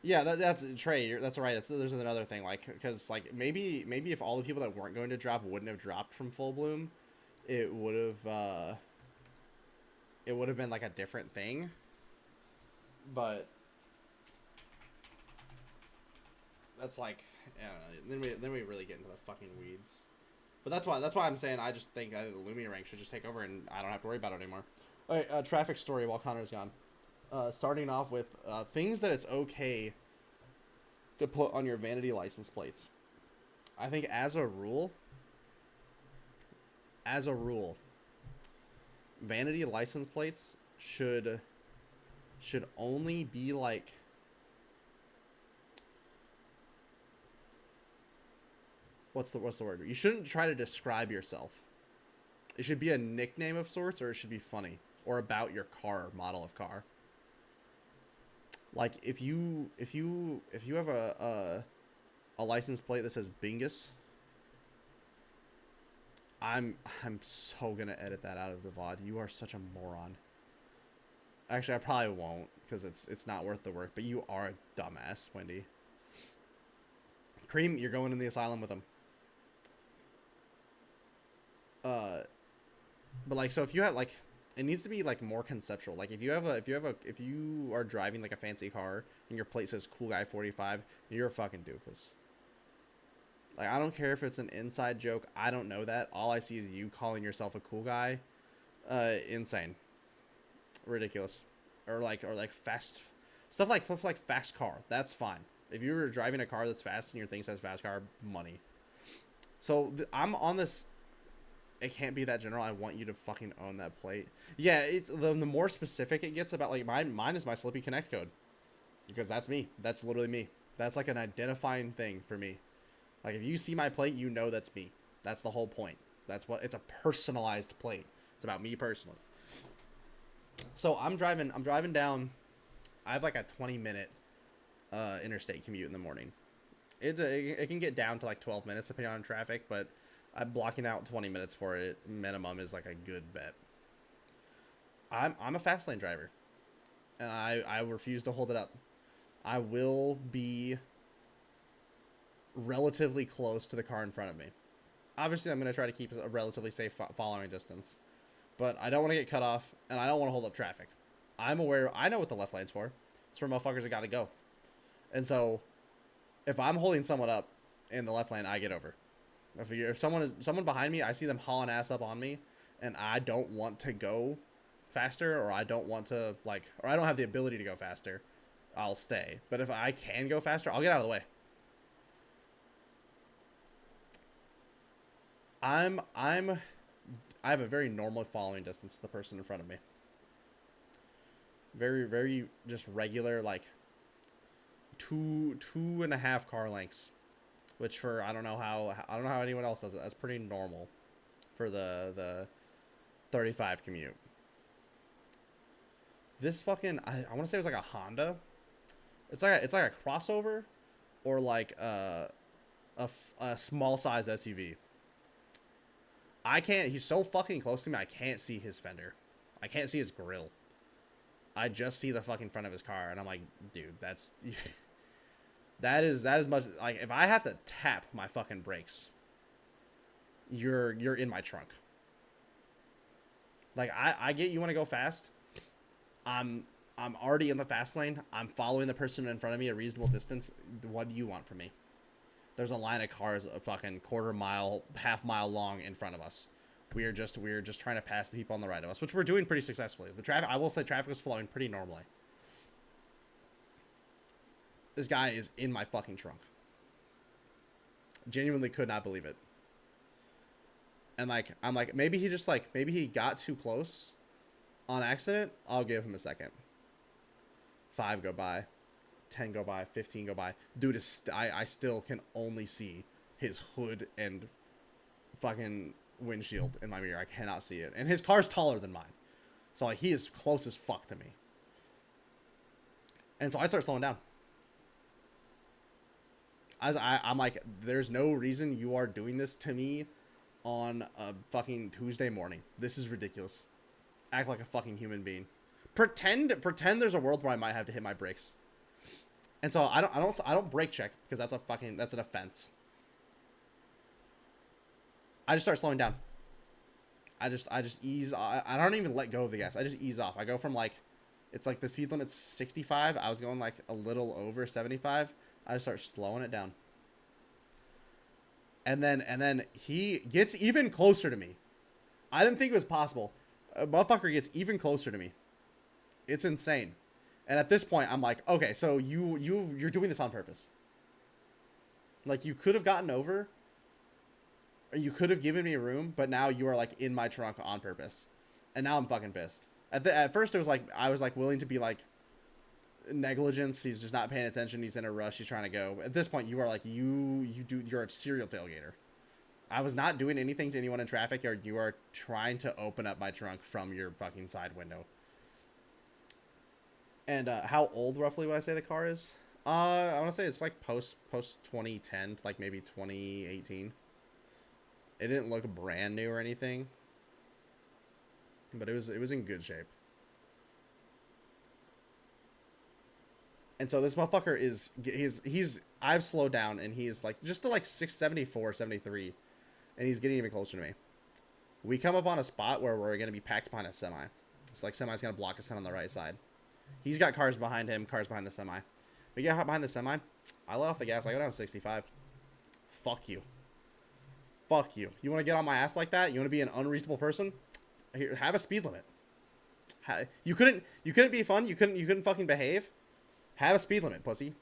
Yeah, that's Trey. That's right. There's another thing, like, because like maybe if all the people that weren't going to drop wouldn't have dropped from full bloom, it would have been like a different thing. But that's like, I don't know. Then we really get into the fucking weeds. But that's why I'm saying I just think the Lumia rank should just take over and I don't have to worry about it anymore. All right, traffic story while Connor's gone. Starting off with things that it's okay to put on your vanity license plates. I think as a rule, vanity license plates should only be like, what's the word? You shouldn't try to describe yourself. It should be a nickname of sorts, or it should be funny or about your car, model of car. Like if you have a license plate that says Bingus, I'm so gonna edit that out of the VOD. You are such a moron. Actually, I probably won't because it's not worth the work. But you are a dumbass, Wendy. Cream, you're going in the asylum with him. But like, so if you have like, it needs to be like more conceptual. Like if you are driving like a fancy car and your plate says Cool Guy 45, you're a fucking doofus. Like I don't care if it's an inside joke. I don't know that. All I see is you calling yourself a cool guy. Insane. Ridiculous. Or like fast stuff like fast car. That's fine. If you were driving a car that's fast and your thing says fast car, money. So I'm on this. It can't be that general. I want you to fucking own that plate. Yeah, it's the more specific it gets about, like mine is my Slippy Connect code, because that's me. That's literally me. That's like an identifying thing for me. Like if you see my plate, you know that's me. That's the whole point. That's what it's a personalized plate. It's about me personally. So I'm driving down. I have like a 20-minute interstate commute in the morning. It can get down to like 12 minutes depending on traffic, but I'm blocking out 20 minutes for it. Minimum is like a good bet. I'm a fast lane driver, and I refuse to hold it up. I will be relatively close to the car in front of me. Obviously, I'm going to try to keep a relatively safe following distance, but I don't want to get cut off, and I don't want to hold up traffic. I'm aware. I know what the left lane's for. It's for motherfuckers that got to go. And so, if I'm holding someone up in the left lane, I get over. If someone behind me, I see them hauling ass up on me, and I don't want to go faster, or I don't want to or I don't have the ability to go faster, I'll stay. But if I can go faster, I'll get out of the way. I have a very normal following distance to the person in front of me. Very, very just regular, like 2.5 car lengths. Which for I don't know how anyone else does it. That's pretty normal for the 35 commute. This fucking I want to say it was like a Honda. It's like a crossover, or like a small sized SUV. I can't. He's so fucking close to me. I can't see his fender. I can't see his grill. I just see the fucking front of his car, and I'm like, dude, that's. That is much like if I have to tap my fucking brakes, you're in my trunk. Like I get you want to go fast. I'm already in the fast lane. I'm following the person in front of me a reasonable distance. What do you want from me? There's a line of cars a fucking quarter mile, half mile long in front of us. We're just trying to pass the people on the right of us, which we're doing pretty successfully. The traffic, I will say, traffic is flowing pretty normally. This guy is in my fucking trunk. Genuinely could not believe it. And like, I'm like, maybe he got too close on accident. I'll give him a second. 5 go by. 10 go by. 15 go by. Dude, I still can only see his hood and fucking windshield in my mirror. I cannot see it. And his car's taller than mine. So like, he is close as fuck to me. And so I start slowing down. I'm like, there's no reason you are doing this to me on a fucking Tuesday morning. This is ridiculous. Act like a fucking human being. Pretend there's a world where I might have to hit my brakes. And so I don't brake check because that's an offense. I just start slowing down. I just ease. I don't even let go of the gas. I just ease off. I go from like, it's like the speed limit's 65. I was going like a little over 75. I just start slowing it down. And then he gets even closer to me. I didn't think it was possible. A motherfucker gets even closer to me. It's insane. And at this point, I'm like, okay, so you're doing this on purpose. Like, you could have gotten over, or you could have given me room, but now you are like in my trunk on purpose, and now I'm fucking pissed. At first, it was like I was like willing to be like negligence. He's just not paying attention. He's in a rush. He's trying to go. At this point, you are like you're a serial tailgater. I was not doing anything to anyone in traffic, or you are trying to open up my trunk from your fucking side window. And how old roughly would I say the car is? I want to say it's like post 2010 to like maybe 2018. It didn't look brand new or anything, but it was in good shape. And so this motherfucker he's I've slowed down, and he's like just to like 674, 73, and he's getting even closer to me. We come up on a spot where we're gonna be packed behind a semi. It's like semi's gonna block us in on the right side. He's got cars behind him, cars behind the semi. We get behind the semi. I let off the gas. I go down to 65. Fuck you. Fuck you. You want to get on my ass like that? You want to be an unreasonable person? Here, have a speed limit. You couldn't be fun. You couldn't fucking behave. Have a speed limit, pussy.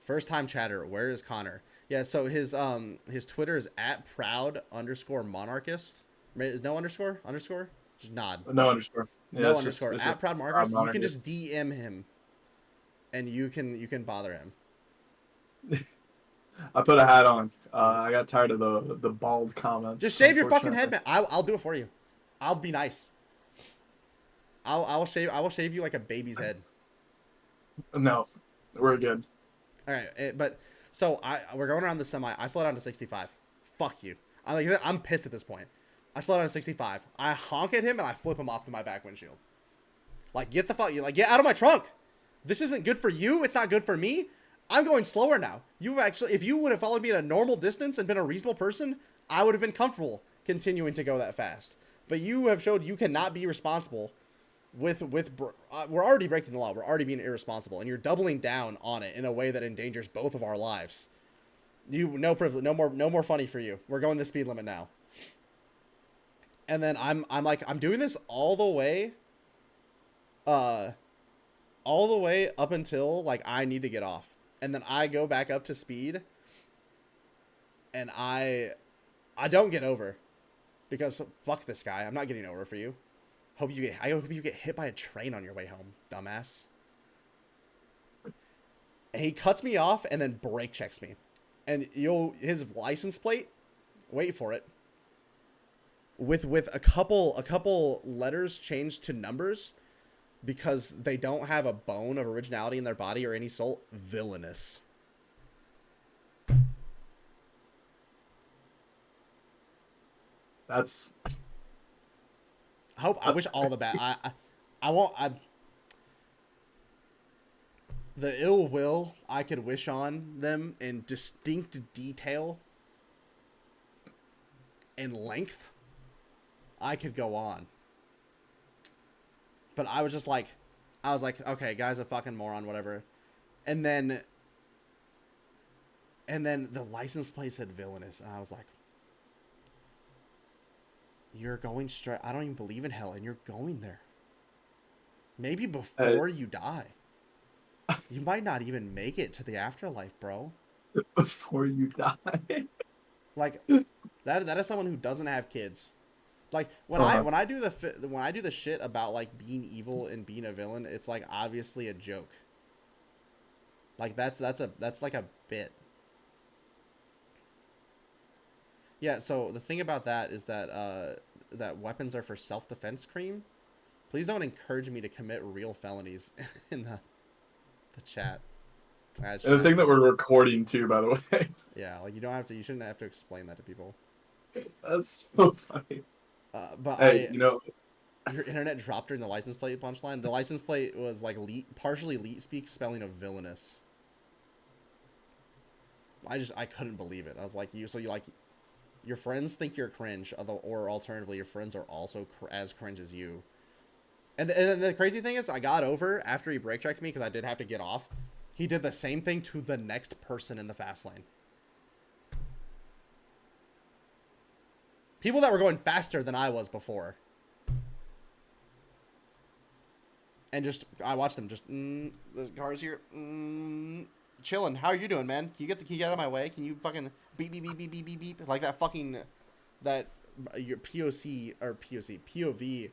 First time chatter. Where is Connor? Yeah. So his Twitter is @proud_monarchist. No underscore. Just nod. No underscore. Yeah, No underscore. @proud monarchist. You can monarchist. just DM him, and you can bother him. I put a hat on. I got tired of the bald comments. Just shave your fucking head, man. I'll do it for you. I'll be nice. I will shave you like a baby's head. No, we're good. All right, but so we're going around the semi. I slow down to 65. Fuck you. I'm pissed at this point. I slow down to 65. I honk at him and I flip him off to my back windshield. Like, get out of my trunk. This isn't good for you. It's not good for me. I'm going slower now. If you would have followed me at a normal distance and been a reasonable person, I would have been comfortable continuing to go that fast. But you have showed you cannot be responsible we're already breaking the law. We're already being irresponsible, and you're doubling down on it in a way that endangers both of our lives. No privilege, no more funny for you. We're going the speed limit now. And then I'm doing this all the way up until like I need to get off. And then I go back up to speed, and I don't get over, because fuck this guy. I'm not getting over for you. I hope you get hit by a train on your way home, dumbass. And he cuts me off and then brake checks me. And his license plate, wait for it, with a couple letters changed to numbers, because they don't have a bone of originality in their body or any soul. Villainous. That's. I wish all the bad. I won't. The ill will I could wish on them in distinct detail and length, I could go on. But I was like, okay, guy's a fucking moron, whatever. And then the license plate said villainous, and I was like, you're going straight. I don't even believe in hell, and you're going there. Maybe before you die. You might not even make it to the afterlife, bro. Before you die. Like, that is someone who doesn't have kids. Like, when I do the shit about like being evil and being a villain, it's like obviously a joke. Like that's like a bit. Yeah, so the thing about that is that that weapons are for self-defense cream. Please don't encourage me to commit real felonies in the chat. And the thing that we're recording too, by the way. Yeah, like you shouldn't have to explain that to people. That's so funny. But Hey, your internet dropped during the license plate punchline. The license plate was like partially leet speak spelling of villainous. I couldn't believe it. I was like, your friends think you're cringe, or alternatively, your friends are also as cringe as you. And the crazy thing is, I got over after he brake checked me because I did have to get off. He did the same thing to the next person in the fast lane. People that were going faster than I was before. And I watched them just, the car's here, chilling. How are you doing, man? Can you get out of my way? Can you fucking beep, beep, beep, beep, beep, beep, beep? Like that fucking, your POV,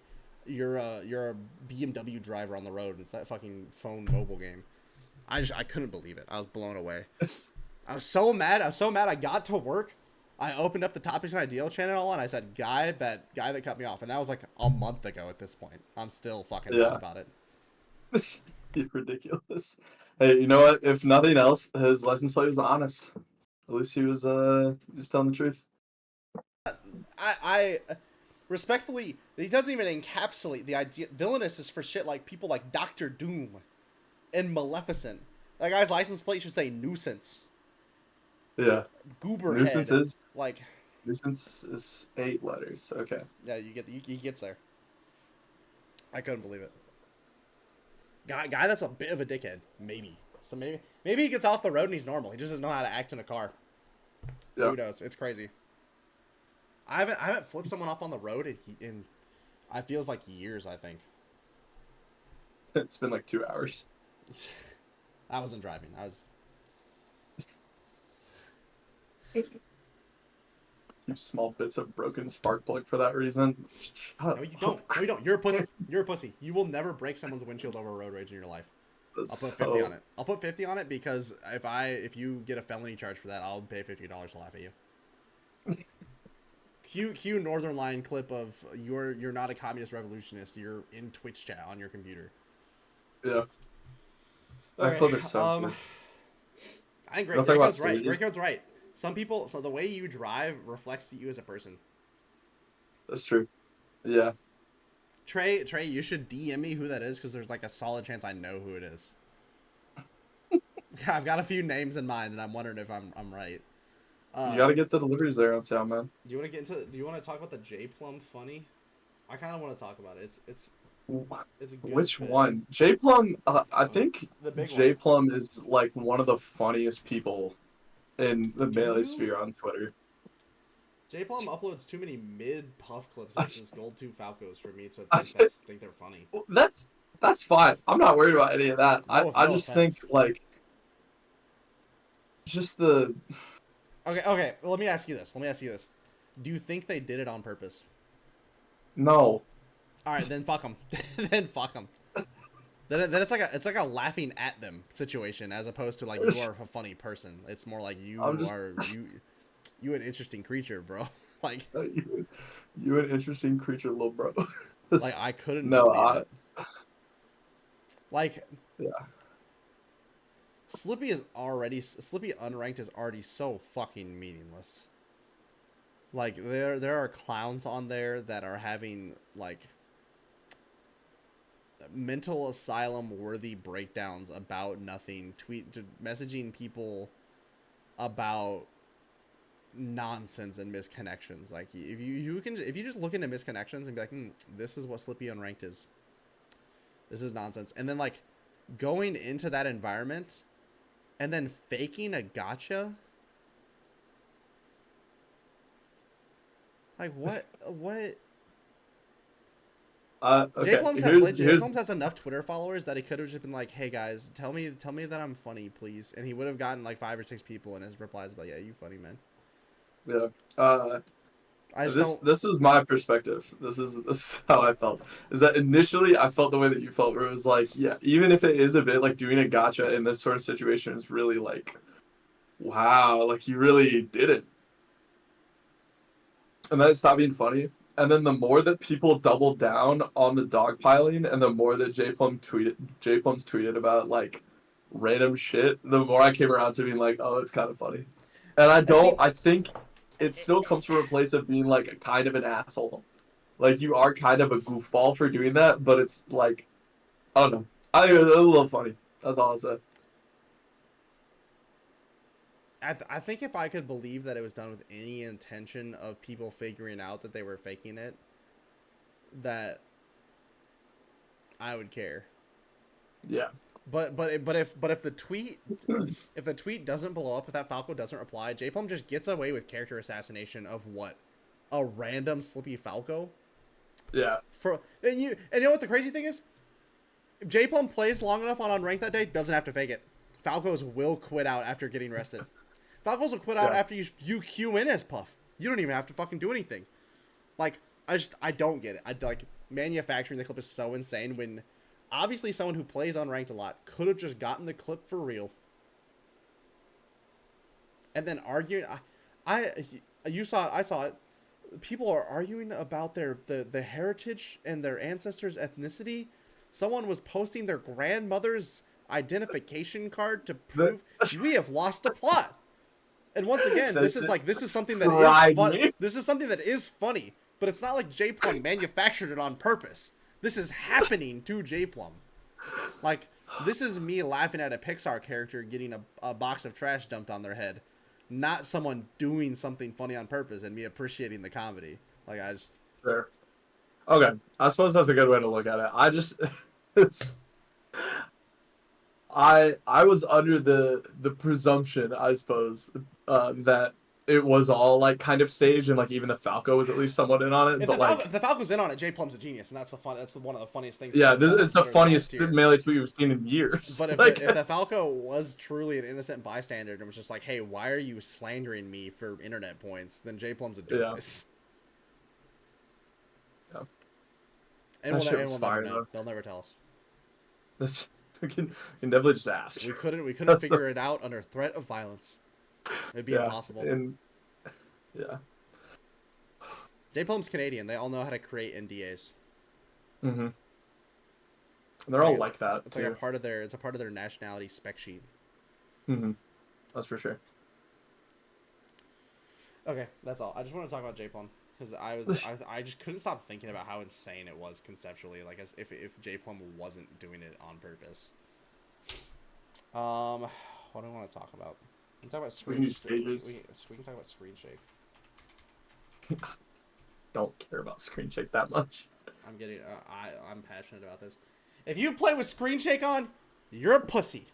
you're a BMW driver on the road. It's that fucking phone mobile game. I couldn't believe it. I was blown away. I was so mad. I got to work. I opened up the Topics and Ideal channel and I said, guy that cut me off. And that was like a month ago at this point. I'm still fucking mad about it. You're ridiculous. Hey, you know what? If nothing else, his license plate was honest. At least he was just telling the truth. I respectfully, he doesn't even encapsulate the idea. Villainous is for shit like people like Dr. Doom and Maleficent. That guy's license plate should say nuisance. Yeah. Goober nuisance head. is like nuisance is 8 letters. Okay. Yeah, he gets there. I couldn't believe it. Guy that's a bit of a dickhead, maybe. So maybe he gets off the road and he's normal. He just doesn't know how to act in a car. Yep. Who knows? It's crazy. I haven't flipped someone off on the road in I feels like years, I think. It's been like 2 hours. I wasn't driving. I was. Keep small bits of broken spark plug for that reason. No, you don't. No, you don't. You're a pussy. You're a pussy. You will never break someone's windshield over road rage in your life. I'll put 50 on it. I'll put 50 on it because if you get a felony charge for that, I'll pay $50 to laugh at you. Cue Northern Line clip of you're not a communist revolutionist. You're in Twitch chat on your computer. Yeah. That clip is so cool. I think Greco's right. Greco's right. Some people, so the way you drive reflects you as a person. That's true. Yeah. Trey, you should DM me who that is because there's like a solid chance I know who it is. I've got a few names in mind, and I'm wondering if I'm right. You gotta get the deliveries there on town, man. Do you want to talk about the J Plum funny? I kind of want to talk about it. It's a good Which bit. one? J Plum. I think J Plum is like one of the funniest people in the melee sphere on Twitter. J Plum uploads too many mid puff clips versus Gold 2 Falcos for me to think they're funny. That's fine. I'm not worried about any of that. I just think like just the. Okay. Let me ask you this. Do you think they did it on purpose? No. All right, then fuck them. Then fuck them. Then it's like a laughing at them situation as opposed to like you are a funny person. It's more like you an interesting creature, bro. Like you an interesting creature, little bro. Like I couldn't. Believe it. Like yeah. Slippy unranked is already so fucking meaningless. Like there are clowns on there that are having like mental asylum worthy breakdowns about nothing, messaging people about nonsense and misconnections. Like if you just look into misconnections and be like, this is what Slippy unranked is. This is nonsense. And then like going into that environment and then faking a gotcha. Like what? Okay. J Plums has enough Twitter followers that he could have just been like, "Hey guys, tell me that I'm funny, please," and he would have gotten like 5 or 6 people, and his replies like, "Yeah, you funny, man." Yeah. This was my perspective. This is how I felt. Is that initially I felt the way that you felt, where it was like, yeah, even if it is a bit like doing a gotcha in this sort of situation is really like, wow, like you really did it. And then it stopped being funny. And then the more that people doubled down on the dogpiling, and the more that J Plums tweeted about like random shit, the more I came around to being like, oh, it's kind of funny. And I think it still comes from a place of being like a kind of an asshole. Like you are kind of a goofball for doing that, but it's like, I don't know. I think it's a little funny. That's all I'll say. I think if I could believe that it was done with any intention of people figuring out that they were faking it, that I would care. Yeah. But if the tweet doesn't blow up, if that Falco doesn't reply, J-Plum just gets away with character assassination of what? A random Slippy Falco? Yeah. And you know what the crazy thing is? If J-Plum plays long enough on Unranked that day, doesn't have to fake it. Falcos will quit out after getting rested. Falcos will quit out after you queue in as Puff. You don't even have to fucking do anything. Like, I don't get it. Like, manufacturing the clip is so insane when obviously someone who plays Unranked a lot could have just gotten the clip for real. And then arguing, I saw it. People are arguing about the heritage and their ancestors' ethnicity. Someone was posting their grandmother's identification card to prove we have lost the plot. And once again, this is something that is fun. This is something that is funny, but it's not like J-Plum manufactured it on purpose. This is happening to J-Plum. Like, this is me laughing at a Pixar character getting a box of trash dumped on their head, not someone doing something funny on purpose and me appreciating the comedy. Like, I just... Fair. Okay, I suppose that's a good way to look at it. I just... I was under the presumption, I suppose, that it was all like kind of staged, and like even the Falco was at least somewhat in on it. If the Falco's in on it, J-Plum's a genius, and that's one of the funniest things. Yeah, it's the funniest melee tweet we've seen in years. But if the Falco was truly an innocent bystander and was just like, "Hey, why are you slandering me for internet points?" then J-Plum's a doofus. Yeah. And we'll never know. They'll never tell us. We can definitely just ask. We couldn't figure it out under threat of violence. It'd be impossible. Yeah. J-Plum's Canadian. They all know how to create NDAs. Mm-hmm. They're all like that. It's like a part of their nationality spec sheet. Mm-hmm. That's for sure. Okay, that's all. I just want to talk about J-Plum because I just couldn't stop thinking about how insane it was conceptually. Like as if J-Plum wasn't doing it on purpose. What do I want to talk about? We can talk about screen shake. We can talk about screen shake. Don't care about screen shake that much. I'm passionate about this. If you play with screen shake on, you're a pussy.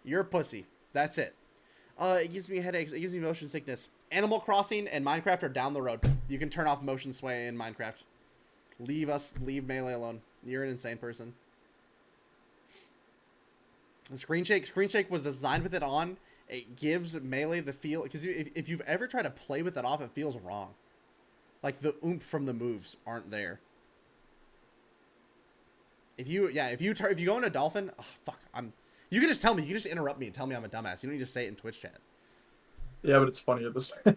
You're a pussy. That's it. It gives me headaches. It gives me motion sickness. Animal Crossing and Minecraft are down the road. You can turn off motion sway in Minecraft. Leave Melee alone. You're an insane person. The screen shake was designed with it on. It gives Melee the feel, because if you've ever tried to play with it off, it feels wrong. Like the oomph from the moves aren't there. If you go into Dolphin, you can just tell me. You can just interrupt me and tell me I'm a dumbass. You don't need to say it in Twitch chat. Yeah, but it's funnier this way.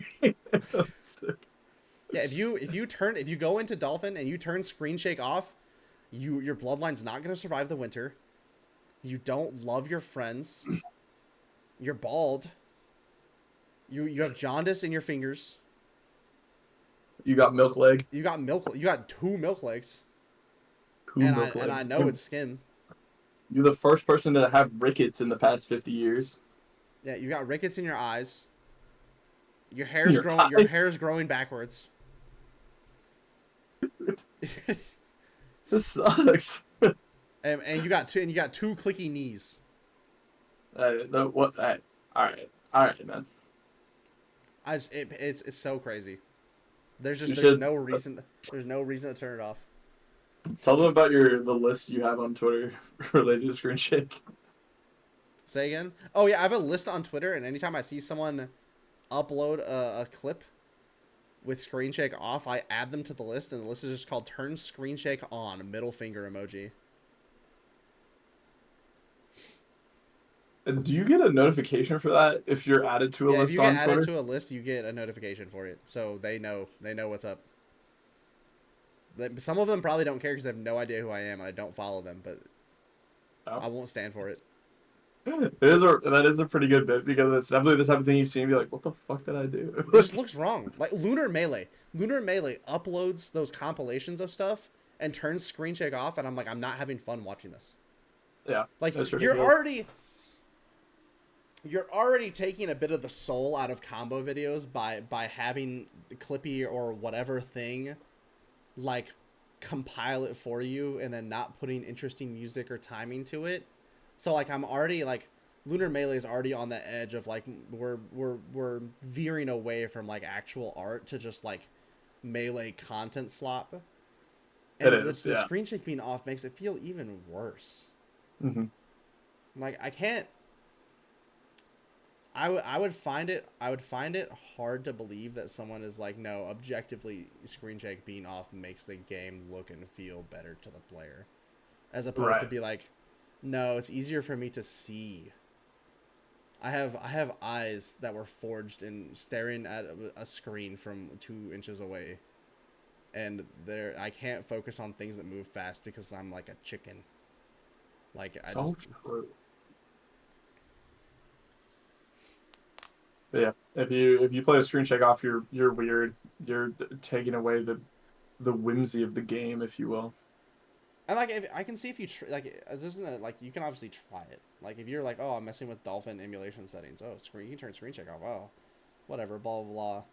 Yeah, if you go into Dolphin and you turn screen shake off, your bloodline's not gonna survive the winter. You don't love your friends. You're bald. You have jaundice in your fingers. You got milk leg. You got two milk legs. And I know it's skin. You're the first person to have rickets in the past 50 years. Yeah, you got rickets in your eyes. Your hair's growing backwards. This sucks. and you got two clicky knees. All right, man. It's so crazy. There's no reason to turn it off. Tell them about the list you have on Twitter related to screen shake. Say again? Oh yeah, I have a list on Twitter, and anytime I see someone upload a clip with screen shake off, I add them to the list, and the list is just called "Turn Screen Shake On," middle finger emoji. And do you get a notification for that if you're added to a list on Twitter? If you get added to a list, you get a notification for it, so they know what's up. Some of them probably don't care because they have no idea who I am and I don't follow them, but Oh. I won't stand for it. That is a pretty good bit because it's definitely the type of thing you see and be like, what the fuck did I do? It just looks wrong. Like Lunar Melee. Lunar Melee uploads those compilations of stuff and turns screen shake off, and I'm like, I'm not having fun watching this. Yeah, Like that's you're ridiculous. already taking a bit of the soul out of combo videos by having Clippy or whatever thing like compile it for you and then not putting interesting music or timing to it. So like I'm already like Lunar Melee is already on the edge of like we're veering away from like actual art to just like melee content slop. It And is, the yeah. screen shake being off makes it feel even worse. Mm-hmm. Like I can't. I would find it hard to believe that someone is like, no, objectively screen shake being off makes the game look and feel better to the player, as opposed to Right. be like, no, it's easier for me to see. I have eyes that were forged in staring at a screen from 2 inches away, and there I can't focus on things that move fast because I'm like a chicken. Like I So just true. But yeah, if you play a screen shake off, you're weird. You're taking away the whimsy of the game, if you will. I like if I can see if you like this isn't like you can obviously try it. Like if you're like, oh, I'm messing with Dolphin emulation settings. Oh, screen you can turn screen check off. Oh, whatever. Blah blah blah.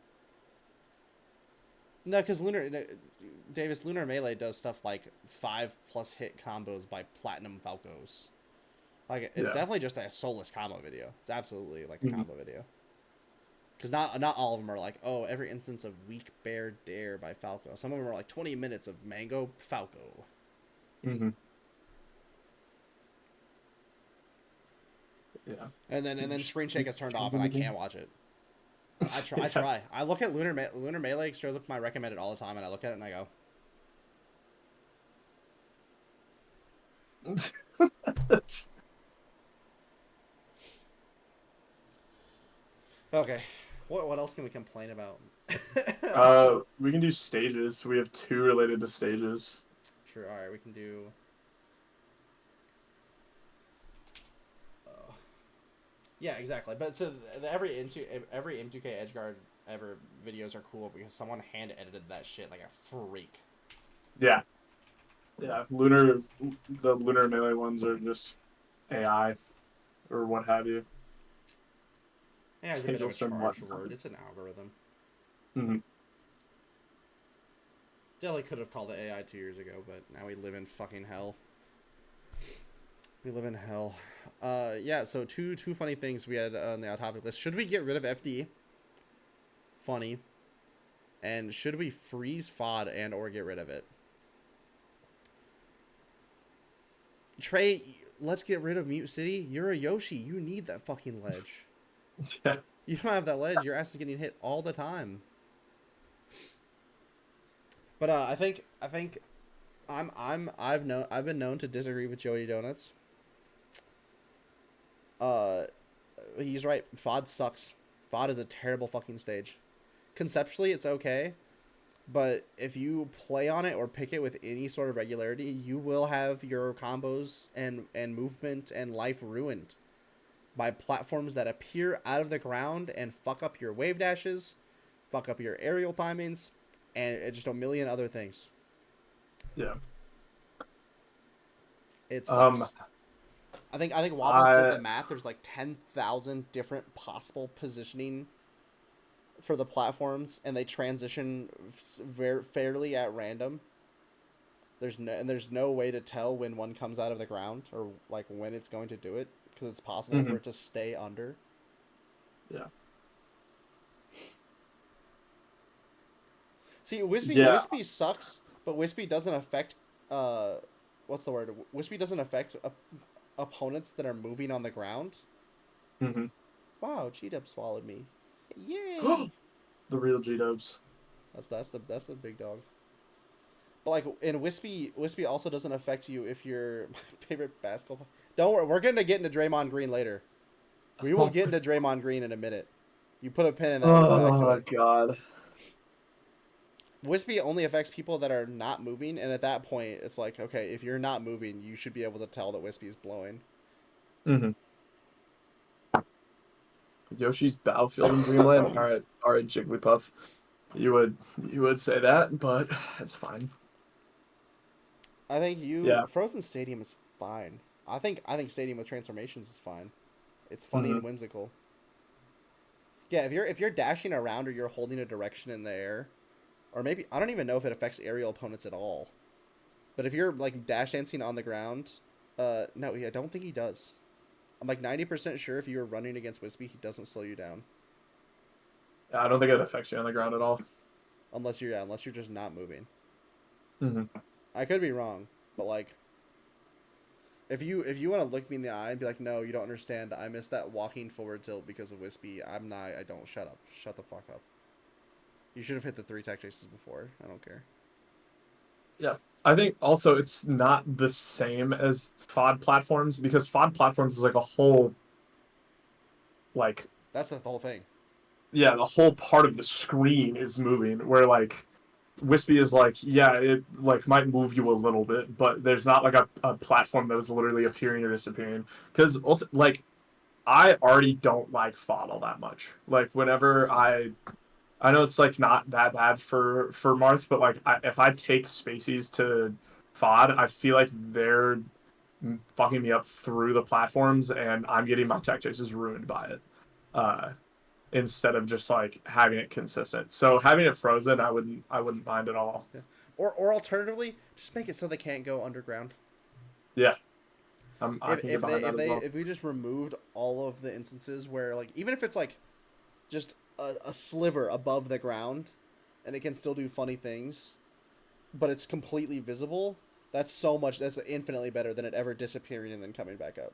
No, because Lunar Melee does stuff like 5+ hit combos by Platinum Falcos. Like it's Yeah. definitely just a soulless combo video. It's absolutely like a Mhm. combo video. Because not all of them are like, oh, every instance of Weak Bear Dare by Falco. Some of them are like 20 minutes of Mango Falco. Mm-hmm. Yeah. And then Just screen shake is turned off changing and I the game. can't watch it. I try. I Yeah. try. I look at Lunar Melee shows up my recommended all the time, and I look at it and I go, okay, what else can we complain about? We can do stages. We have two related to stages. True. All right, we can do. Yeah, exactly. But so every M2K Edgeguard ever videos are cool because someone hand edited that shit like a freak. Yeah. Yeah. The Lunar Melee ones are just AI or what have you. Yeah, it's a bit of a Tables from what? charged word. It's an algorithm. Mm-hmm. Definitely could have called it AI 2 years ago, but now we live in fucking hell. We live in hell. Yeah. So two funny things we had on the topic list. Should we get rid of FD? Funny. And should we freeze FOD and or get rid of it? Trey, let's get rid of Mute City. You're a Yoshi. You need that fucking ledge. Yeah. You don't have that ledge. Your ass is getting hit all the time. But I think I've been known to disagree with Joey Donuts. He's right. FOD sucks. FOD is a terrible fucking stage. Conceptually, it's okay, but if you play on it or pick it with any sort of regularity, you will have your combos and movement and life ruined by platforms that appear out of the ground and fuck up your wave dashes, fuck up your aerial timings, and just a million other things. Yeah. It sucks. I think Wobbles did the math. There's like 10,000 different possible positioning for the platforms, and they transition fairly at random. There's no way to tell when one comes out of the ground or like when it's going to do it because it's possible for it to stay under. Yeah. See, Wispy sucks, but Wispy doesn't affect what's the word? Wispy doesn't affect opponents that are moving on the ground. Mm-hmm. Wow, G-Dub swallowed me. Yay! The real G-Dubs. That's the big dog. But like in Wispy also doesn't affect you if you're my favorite basketball. Don't worry, we're gonna get into Draymond Green later. We will get into Draymond Green in a minute. You put a pin in that. Oh my god. Wispy only affects people that are not moving, and at that point, it's like, okay, if you're not moving, you should be able to tell that Wispy is blowing. Mm-hmm. Yoshi's Battlefield and Dreamland are a Jigglypuff. You would say that, but it's fine. I think Yeah. Frozen Stadium is fine. I think Stadium with transformations is fine. It's funny Mm-hmm. and whimsical. Yeah, if you're dashing around or you're holding a direction in the air, or maybe I don't even know if it affects aerial opponents at all. But if you're like dash dancing on the ground, no, I don't think he does. I'm like 90% sure if you were running against Wispy, he doesn't slow you down I don't think it affects you on the ground at all. unless you're just not moving. Mm-hmm. I could be wrong, but like if you want to look me in the eye and be like, no, you don't understand. I missed that walking forward tilt because of Wispy. I'm not. I don't. Shut up. Shut the fuck up. You should have hit the 3 tech chases before. I don't care. Yeah. I think also it's not the same as FOD platforms because FOD platforms is like a whole, like, That's the whole thing. yeah, the whole part of the screen is moving. Where like Wispy is like, yeah, it like might move you a little bit, but there's not like a platform that is literally appearing or disappearing. Because like I already don't like FOD all that much. Like whenever I know it's like not that bad for Marth, but like if I take spacies to FOD, I feel like they're fucking me up through the platforms, and I'm getting my tech chases ruined by it. Instead of just like having it consistent. So having it frozen, I wouldn't mind at all. Yeah. Or alternatively, just make it so they can't go underground. Yeah, I can get If they behind that if as they well. if we just removed all of the instances where like even if it's like just a sliver above the ground, and it can still do funny things, but it's completely visible. That's infinitely better than it ever disappearing and then coming back up.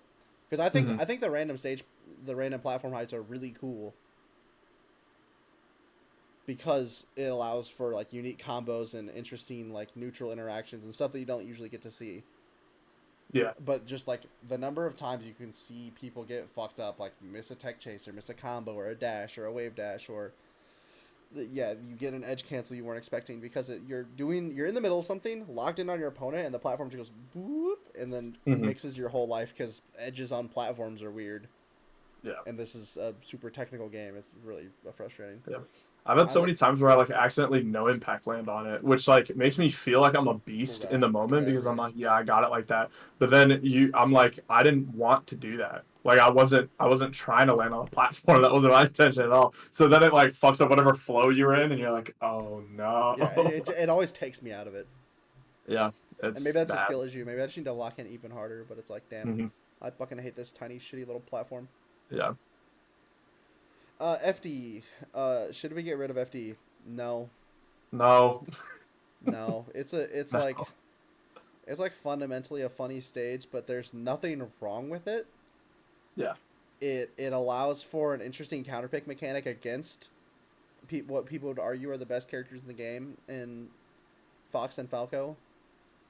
Because Mm-hmm. I think the random platform heights are really cool because it allows for like unique combos and interesting like neutral interactions and stuff that you don't usually get to see. Yeah, But just like the number of times you can see people get fucked up, like miss a tech chase or miss a combo or a dash or a wave dash or yeah, you get an edge cancel you weren't expecting because you're in the middle of something, locked in on your opponent, and the platform just goes boop and then mm-hmm. mixes your whole life because edges on platforms are weird. Yeah, And this is a super technical game. It's really frustrating. yeah. I've had I so like many times where I like accidentally no impact land on it, which like makes me feel like I'm a beast guy. in the moment Yeah, because I'm right. like, yeah, I got it like that. But then I'm like, I didn't want to do that. Like I wasn't trying to land on a platform. That wasn't my intention at all. So then it like fucks up whatever flow you were in, and you're like, oh no. Yeah, it always takes me out of it. Yeah, And maybe it's that's a bad. skill issue. Maybe I just need to lock in even harder. But it's like, damn, Hmm. I fucking hate this tiny shitty little platform. Yeah. FD. Should we get rid of FD? No, No. no. It's No. like it's like fundamentally a funny stage, but there's nothing wrong with it. Yeah. It allows for an interesting counterpick mechanic against what people would argue are the best characters in the game in Fox and Falco.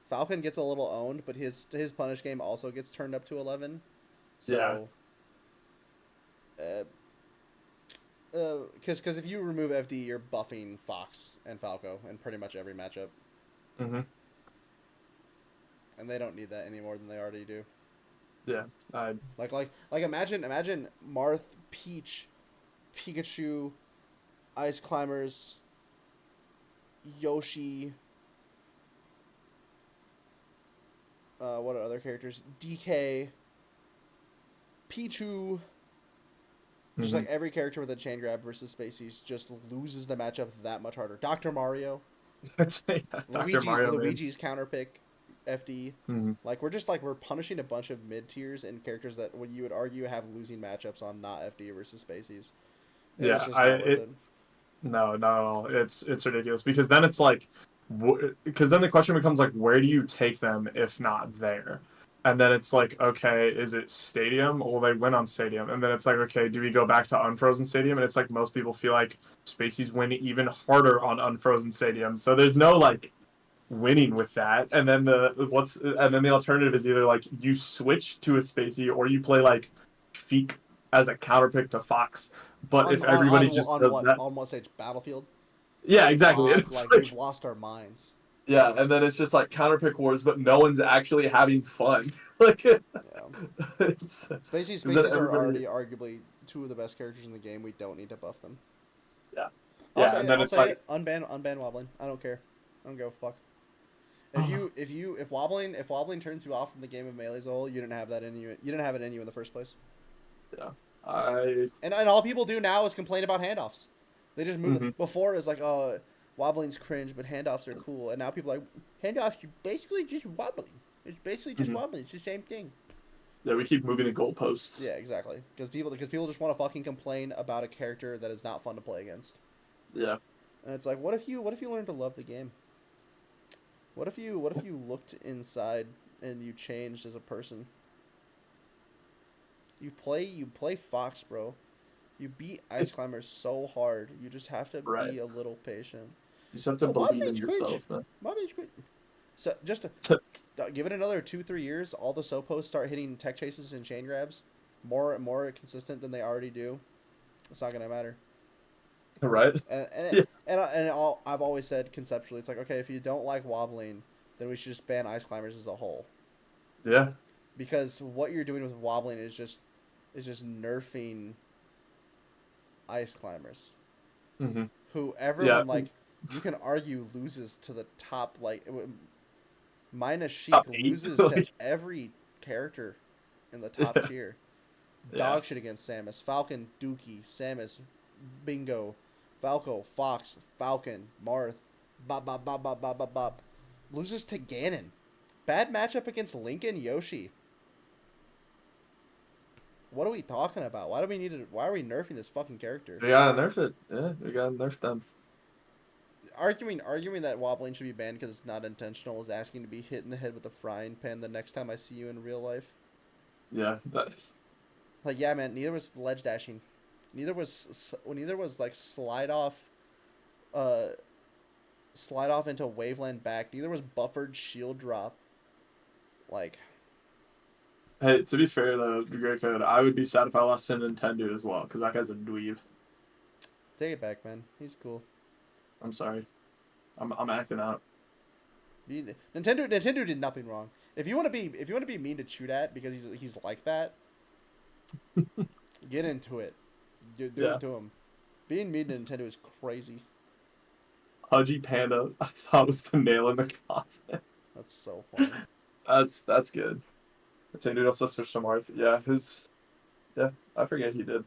Falcon gets a little owned, but his punish game also gets turned up to 11. Yeah. So, because if you remove FD, you're buffing Fox and Falco in pretty much every matchup, Hmm. and they don't need that any more than they already do. Yeah. I. Like imagine Marth, Peach, Pikachu, Ice Climbers, Yoshi. What are other characters? DK, Pichu. Just like every character with a chain grab versus Spacies just loses the matchup that much harder. Dr. Mario, I'd say Dr. Mario. Luigi's counterpick, FD. Mm-hmm. Like we're punishing a bunch of mid tiers and characters that what you would argue have losing matchups on not FD versus Spacies. And Yeah. it's just not worth it. No, not at all. It's ridiculous because then it's like, because then the question becomes like, where do you take them if not there? And then it's like, okay, is it Stadium? Well, they win on Stadium, and then it's like, okay, do we go back to Unfrozen Stadium? And it's like most people feel like Spacies win even harder on Unfrozen Stadium. So there's no like winning with that. And then the alternative is either like you switch to a Spacey or you play like Feek as a counterpick to Fox. But if everybody just does that, on what stage? Battlefield. Yeah, exactly. Fuck, It's like like, we've lost our minds. Yeah, and then it's just like counter pick wars, but no one's actually having fun. Like, Yeah. it's Spacies because then are everybody. already arguably two of the best characters in the game. We don't need to buff them. Yeah, I'll yeah, say and it. then I'll it's say like, it. Unban wobbling. I don't care. I don't give a fuck. Oh. If wobbling turns you off from the game of Melee as a whole, you didn't have that in you. You didn't have it in you in the first place. yeah, I. And all people do now is complain about handoffs. They just move. Mhm. Before it was like, oh, wobbling's cringe, but handoffs are cool. And now people are like, handoffs, you're basically just wobbling. It's basically just Mhm. wobbling. It's the same thing. Yeah, we keep moving the goalposts. Yeah, exactly. Because people just want to fucking complain about a character that is not fun to play against. Yeah. And it's like, what if you learned to love the game? What if you looked inside and you changed as a person? You play Fox, bro. You beat Ice Climbers so hard. You just have to Right. be a little patient. You just have to Oh, believe in Wobbling's cringe. yourself, man. Mommy's great. So just give it another 2-3 years. All the Sopos start hitting tech chases and chain grabs, more consistent than they already do. It's not gonna matter. Right? And Yeah. I've always said conceptually, it's like, okay, if you don't like wobbling, then we should just ban Ice Climbers as a whole. Yeah. Because what you're doing with wobbling is just nerfing Ice Climbers. Mm-hmm. Who everyone like, you can argue loses to the top, like minus Sheik Top 8? loses to Like- every character in the top Yeah. tier. Yeah. Dog shit against Samus, Falcon, Dookie, Samus, Bingo, Falco, Fox, Falcon, Marth, bop bop bop bop bop bop bop. Loses to Ganon. Bad matchup against Lincoln, Yoshi. What are we talking about? Why are we nerfing this fucking character? We gotta nerf it. Yeah, we gotta nerf them. Arguing that wobbling should be banned because it's not intentional is asking to be hit in the head with a frying pan the next time I see you in real life. Yeah. That. Like, yeah, man. Neither was ledge dashing. Neither was like slide off into waveland back. Neither was buffered shield drop. Like, Hey, to be fair though, the Great Code, I would be sad if I lost to Nintendo as well, because that guy's a dweeb. take it back, man. He's cool. I'm sorry. I'm acting out. Nintendo did nothing wrong. If you want to be mean to Chew Dat because he's like that, get into it. Do Yeah. it to him. Being mean to Nintendo is crazy. Pudgy Panda, I thought was the nail in the coffin. That's so funny. That's good. Nintendo also switched to Marth. Yeah, I forget he did.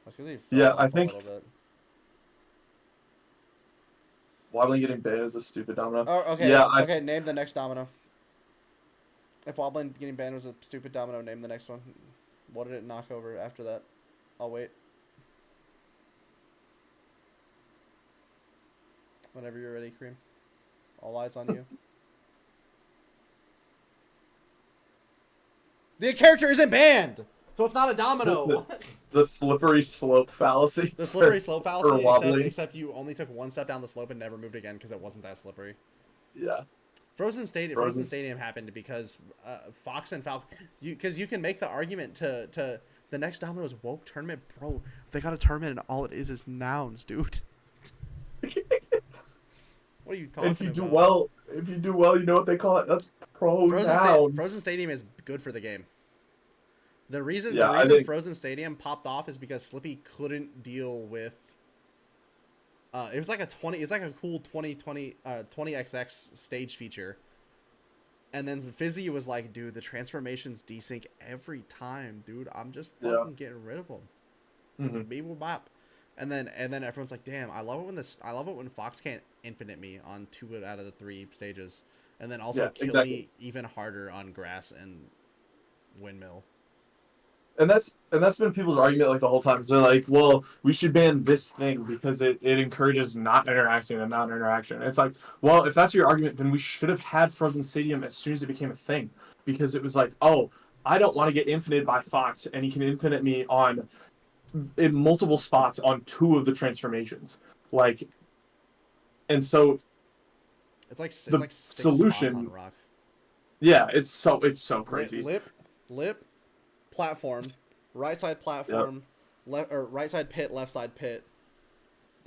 That's because he Yeah, fell I off think- a little bit. Wobbling getting banned is a stupid domino. Oh, okay. Yeah, Okay, name the next domino. If wobbling getting banned was a stupid domino, name the next one. What did it knock over after that? I'll wait. Whenever you're ready, Cream. All eyes on you. The character isn't banned, so it's not a domino. The slippery slope fallacy. The slippery slope for fallacy, wobbling. except you only took one step down the slope and never moved again because it wasn't that slippery. Yeah. Frozen Stadium happened because Fox and Falcon, because you can make the argument to the next Domino's woke tournament, bro. They got a tournament and all it is nouns, dude. What are you talking If you do about? well, you know what they call it? That's pronouns. Frozen Stadium is good for the game. The reason Yeah, I think- Frozen Stadium popped off is because Slippy couldn't deal with. It was like a cool 20XX stage feature, and then Fizzy was like, "Dude, the transformations desync every time, dude. I'm just Yeah. fucking getting rid of them." Mhm. Beep bop. And then everyone's like, "Damn, I love it when Fox can't infinite me on 2 out of the 3 stages, and then also Yeah, kill exactly. me even harder on grass and windmill." And that's been people's argument like the whole time. They're like, well, we should ban this thing because it encourages not interacting and non-interaction. It's like, well, if that's your argument, then we should have had Frozen Stadium as soon as it became a thing. Because it was like, oh, I don't want to get infinited by Fox, and he can infinite me in multiple spots on 2 of the transformations. Like, and so It's like The 6 solution- spots on rock. yeah, it's so crazy. Lip, platform, right side platform, right side pit, left side pit,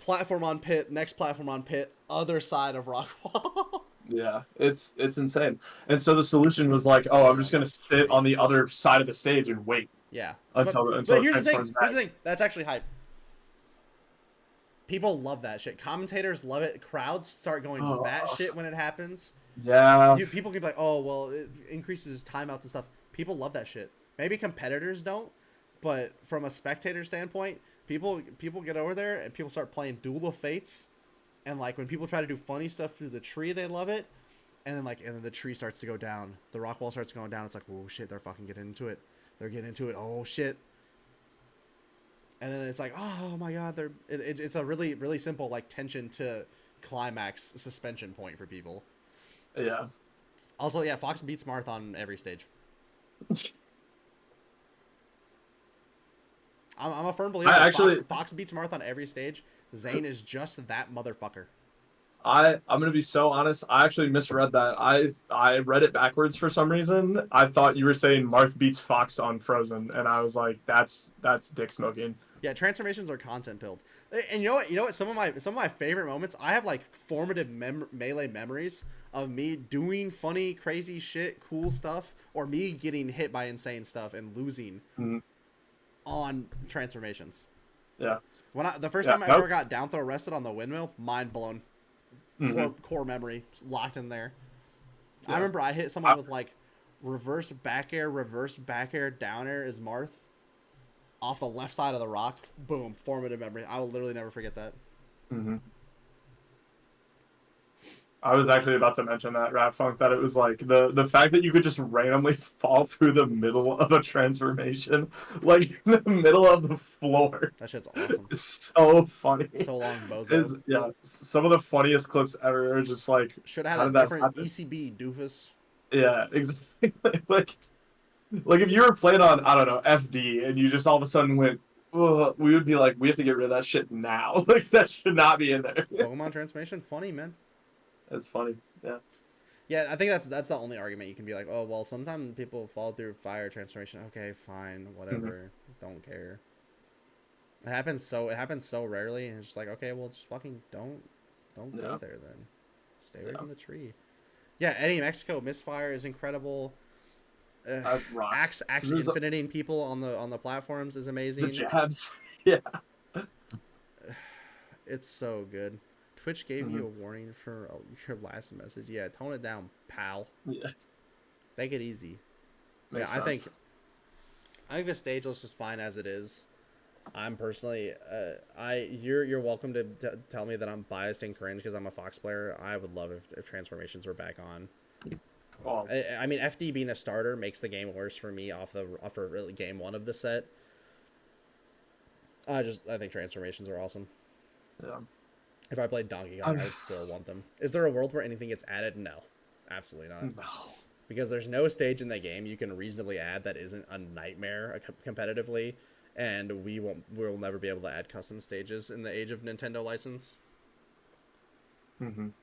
platform on pit, next platform on pit, other side of rock wall. Yeah, it's insane. And so the solution was like, oh, I'm just gonna sit on the other side of the stage and wait Yeah. until But it here's the thing. transforms Here's back. the thing. That's actually hype. People love that shit. Commentators love it. Crowds start going Oh. batshit when it happens. Yeah. People can be like, oh, well, it increases timeouts and stuff. People love that shit. Maybe competitors don't, but from a spectator standpoint, people get over there and people start playing Duel of Fates, and like when people try to do funny stuff through the tree, they love it. And then the tree starts to go down. The rock wall starts going down. It's like, oh shit, they're fucking getting into it. They're getting into it. Oh shit. And then it's like, oh my god, it's a really, really simple like tension to climax suspension point for people. Yeah. Also, yeah, Fox beats Marth on every stage. I'm a firm believer. Fox beats Marth on every stage. Zane is just that motherfucker. I'm gonna be so honest. I actually misread that. I read it backwards for some reason. I thought you were saying Marth beats Fox on Frozen, and I was like, that's dick smoking. Yeah, transformations are content build. And you know what? Some of my favorite moments. I have like formative melee memories of me doing funny, crazy shit, cool stuff, or me getting hit by insane stuff and losing on transformations. Yeah. The first time I ever got down throw arrested on the windmill, mind blown. Core memory locked in there. Yeah. I remember I hit someone with like reverse back air, down air is Marth off the left side of the rock. Boom, formative memory. I will literally never forget that. I was actually about to mention that, Rat Funk, that it was like the fact that you could just randomly fall through the middle of a transformation, like in the middle of the floor. That shit's awesome. It's so funny. So long, bozo. Yeah, some of the funniest clips ever are just like, should have had a different ECB, doofus. Yeah, exactly. like if you were playing on, I don't know, FD, and you just all of a sudden went, ugh, we would be like, we have to get rid of that shit now. Like, that should not be in there. Pokemon transformation, funny, man. It's funny, yeah. Yeah, I think that's the only argument you can be like, oh, well, sometimes people fall through fire transformation. Okay, fine, whatever. Don't care. It happens so rarely, and it's just like, okay, well, just fucking don't go there then. Stay away from the tree. Yeah, Eddie Mexico misfire is incredible. Axe infiniting people on the platforms is amazing. The jabs, yeah. It's so good. Twitch gave you a warning for your last message. Yeah, tone it down, pal. Yeah. Take it easy. Makes sense. I think the stage list is fine as it is. I'm personally, you're welcome to tell me that I'm biased and cringe because I'm a Fox player. I would love if transformations were back on. Oh. I mean, FD being a starter makes the game worse for me off really game one of the set. I think transformations are awesome. Yeah. If I played Donkey Kong, I would still want them. Is there a world where anything gets added? No, absolutely not. No. Because there's no stage in the game you can reasonably add that isn't a nightmare competitively, and we'll never be able to add custom stages in the age of Nintendo license.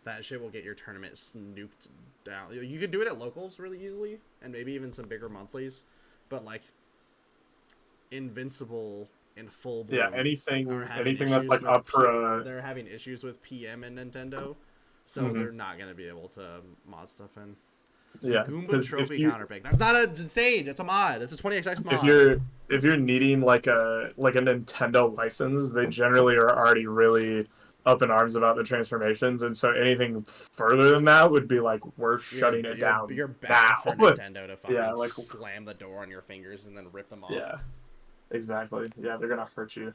That shit will get your tournament snooped down. You could do it at locals really easily, and maybe even some bigger monthlies, but like Invincible in full bloom. Yeah, anything that's like up for they're having issues with PM and Nintendo, so they're not gonna be able to mod stuff in. Yeah, Goomba trophy counterpick. That's not a stage. It's a mod. It's a 20XX mod. If you're needing like a Nintendo license, they generally are already really up in arms about the transformations, and so anything further than that would be like we're shutting it down. You're bad for Nintendo to fucking like slam the door on your fingers and then rip them off. Yeah, exactly. Yeah, they're gonna hurt you.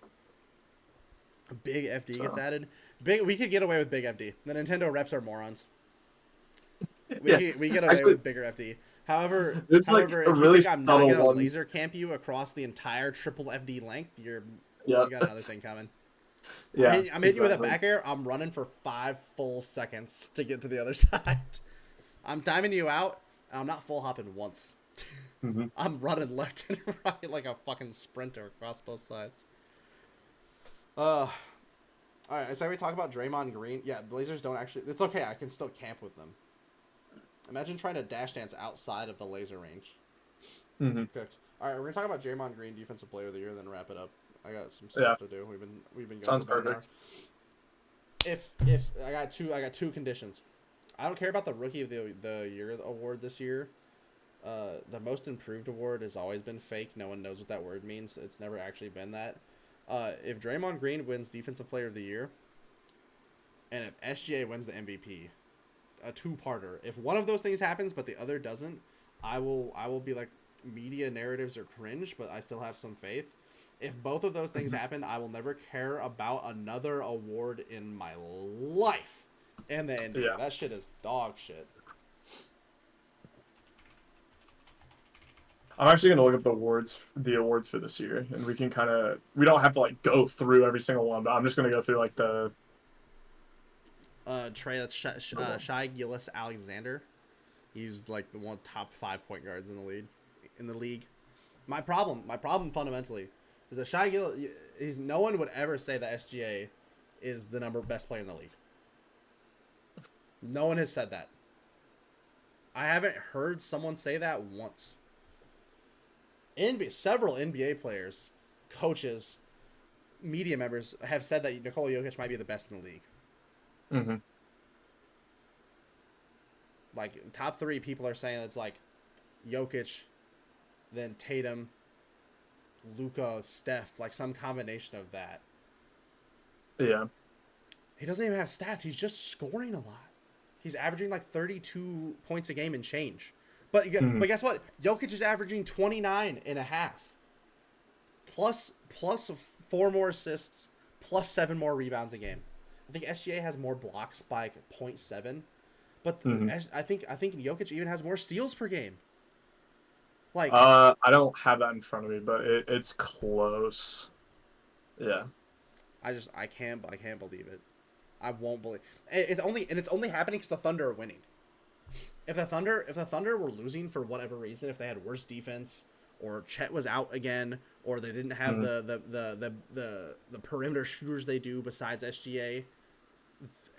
Big FD gets added. We could get away with big FD. The Nintendo reps are morons. We get away with bigger FD. However, if you think I'm not gonna laser camp you across the entire triple FD length, you got another thing coming. Yeah, I'm hitting you with a back air. I'm running for 5 full seconds to get to the other side. I'm timing you out. And I'm not full hopping once. I'm running left and right like a fucking sprinter across both sides. All right, so we talk about Draymond Green. Yeah, Blazers don't actually. It's okay. I can still camp with them. Imagine trying to dash dance outside of the laser range. Cooked. All right, we're gonna talk about Draymond Green, defensive player of the year, then wrap it up. I got some stuff to do. We've been going sounds for about perfect. if I got two conditions. I don't care about the rookie of the year award this year. The most improved award has always been fake. No one knows what that word means. It's never actually been that. If Draymond Green wins Defensive Player of the Year, and if SGA wins the MVP, a two-parter. If one of those things happens but the other doesn't, I will be like, media narratives are cringe, but I still have some faith. If both of those things happen, I will never care about another award in my life. And the NBA, Yeah. that shit is dog shit. I'm actually gonna look up the awards for this year, and we don't have to like go through every single one, but I'm just gonna go through like the. Trey, that's Shai Gilgeous-Alexander. He's like the one top 5 point guards in the league. My problem fundamentally is that Shai Gilgeous, no one would ever say that SGA is the best player in the league. No one has said that. I haven't heard someone say that once. Several NBA players, coaches, media members have said that Nikola Jokic might be the best in the league. Mm-hmm. Like, top 3 people are saying it's like Jokic, then Tatum, Luka, Steph, like some combination of that. Yeah. He doesn't even have stats. He's just scoring a lot. He's averaging like 32 points a game and change. But guess what? Jokic is averaging 29 and a half. Plus 4 more assists, plus 7 more rebounds a game. I think SGA has more blocks by 0.7. But I think Jokic even has more steals per game. Like, I don't have that in front of me, but it's close. Yeah. I can't believe it. I won't believe it's only happening because the Thunder are winning. If the Thunder were losing for whatever reason, if they had worse defense, or Chet was out again, or they didn't have the perimeter shooters they do besides SGA,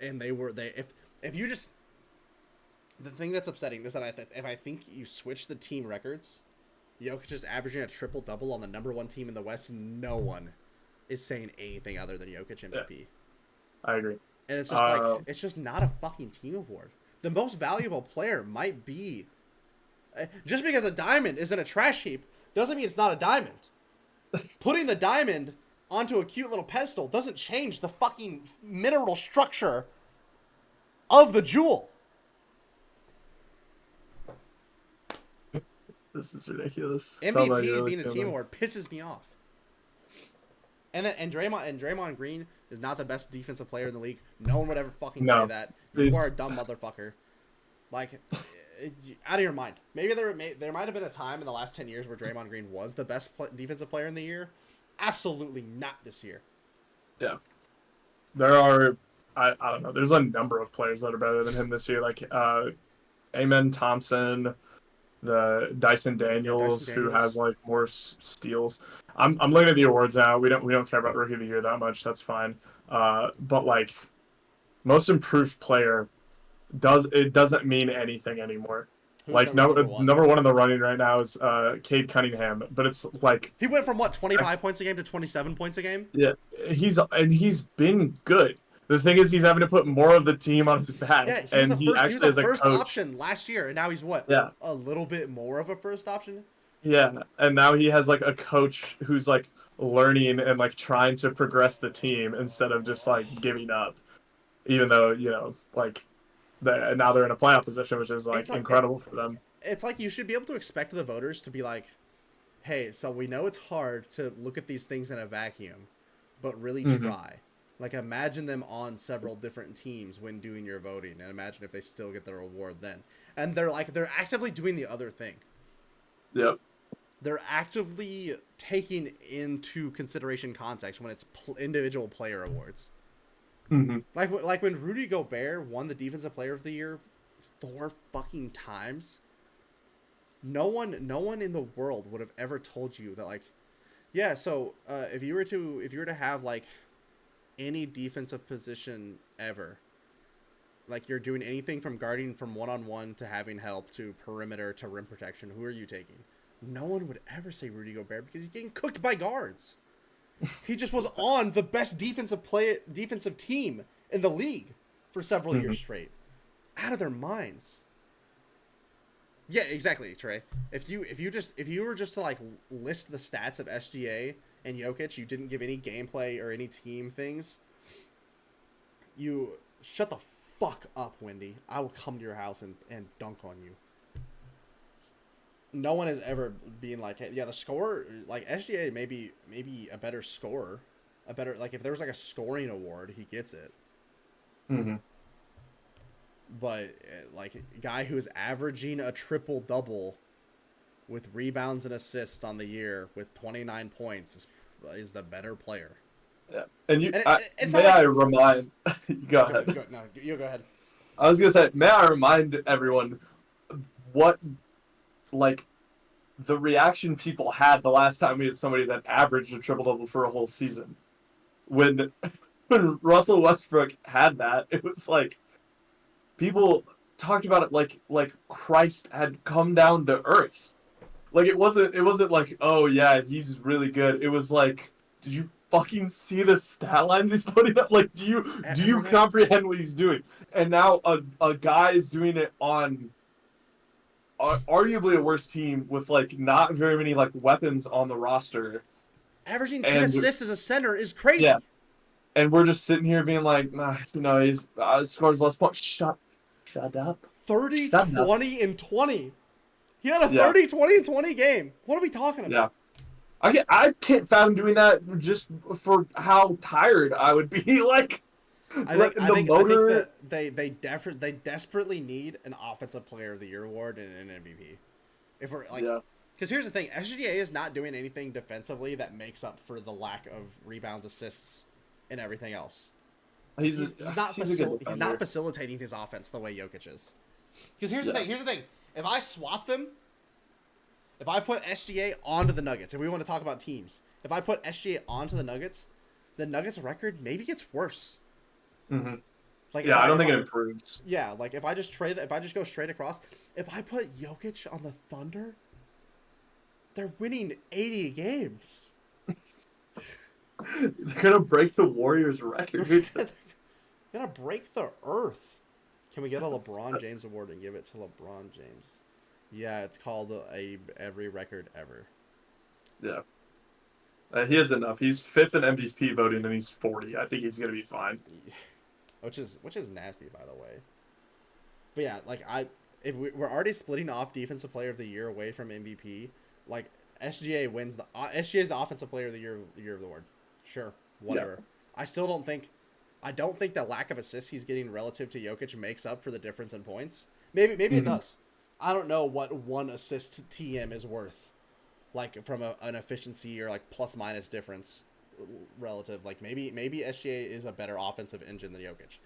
and if you just, the thing that's upsetting is that if I think you switch the team records, Jokic is averaging a triple double on the #1 team in the West. No one is saying anything other than Jokic MVP. Yeah, I agree. And it's just it's just not a fucking team award. The most valuable player might be, just because a diamond is in a trash heap doesn't mean it's not a diamond. Putting the diamond onto a cute little pedestal doesn't change the fucking mineral structure of the jewel. This is ridiculous. MVP being a team award pisses me off. And Draymond Green is not the best defensive player in the league. No one would ever fucking say that. You are a dumb motherfucker. Like, out of your mind. Maybe there might have been a time in the last 10 years where Draymond Green was the best defensive player in the year. Absolutely not this year. Yeah. There are, I don't know, there's a number of players that are better than him this year. Like, Amen Thompson, the Dyson Daniels, who has like more steals. I'm looking at the awards now. We don't care about Rookie of the Year that much. That's fine. But like, most improved player doesn't mean anything anymore. Who's like number one? Number one in the running right now is Cade Cunningham, but it's like he went from 25 points a game to 27 points a game. Yeah, he's been good. The thing is, he's having to put more of the team on his back. Yeah, he was a first option last year, and now he's what? Yeah, a little bit more of a first option. Yeah, and now he has like a coach who's like learning and like trying to progress the team instead of just like giving up. Even though like now they're in a playoff position, which is like incredible for them. It's like you should be able to expect the voters to be like, "Hey, so we know it's hard to look at these things in a vacuum, but really try." Like, imagine them on several different teams when doing your voting, and imagine if they still get the reward then. And they're actively doing the other thing. Yep. They're actively taking into consideration context when it's individual player awards. Like when Rudy Gobert won the Defensive Player of the Year 4 fucking times. No one in the world would have ever told you that, like, yeah. So if you were to have like any defensive position ever, like you're doing anything from guarding from 1-on-1 to having help to perimeter to rim protection, who are you taking? No one would ever say Rudy Gobert because he's getting cooked by guards. He just was on the best defensive team in the league for several years straight. Out of their minds. Yeah, exactly, Trey. If you were just to like list the stats of SGA and Jokic, you didn't give any gameplay or any team things. You shut the fuck up, Wendy. I will come to your house and dunk on you. No one has ever been like, hey, yeah, the scorer, like SGA maybe a better scorer, a better, like if there was like a scoring award, he gets it. Mm-hmm. But like a guy who's averaging a triple double with rebounds and assists on the year with 29 points is the better player. Yeah, and you it's may like, I remind? Go ahead. No, you go ahead. I was gonna say, may I remind everyone what like the reaction people had the last time we had somebody that averaged a triple double for a whole season. When Russell Westbrook had that, it was like people talked about it like Christ had come down to earth. Like it wasn't like, oh yeah, he's really good. It was like, did you fucking see the stat lines he's putting up? Like, do you comprehend what he's doing? And now a guy is doing it on arguably a worse team with like not very many like weapons on the roster. Averaging 10 assists as a center is crazy. Yeah. And we're just sitting here being like, he's scores less points. Shut up. 30, Shut 20, and 20. He had a 30, 20, and 20 game. What are we talking about? Yeah. I can't fathom doing that just for how tired I would be. Like, I think that they desperately need an offensive player of the year award and an MVP. If we're like, because here's the thing, SGA is not doing anything defensively that makes up for the lack of rebounds, assists, and everything else. He's not facilitating his offense the way Jokic is. Because here's the thing. If I swap them, if I put SGA onto the Nuggets, if we want to talk about teams, if I put SGA onto the Nuggets record maybe gets worse. Mm-hmm. Like, I don't think it improves. Yeah, like if I just go straight across, if I put Jokic on the Thunder, they're winning 80 games. They're gonna break the Warriors record. They're gonna break the earth. Can we get a LeBron James award and give it to LeBron James? Yeah, it's called every record ever. Yeah. He has enough. He's 5th in MVP voting, and he's 40. I think he's gonna be fine. Which is nasty, by the way. But yeah, like if we're already splitting off Defensive Player of the Year away from MVP, like SGA wins SGA is the Offensive Player of the Year of the award. Sure, whatever. Yeah. I don't think the lack of assists he's getting relative to Jokic makes up for the difference in points. Maybe it does. I don't know what one assist TM is worth, like from an efficiency or like plus minus difference relative. Like maybe SGA is a better offensive engine than Jokic.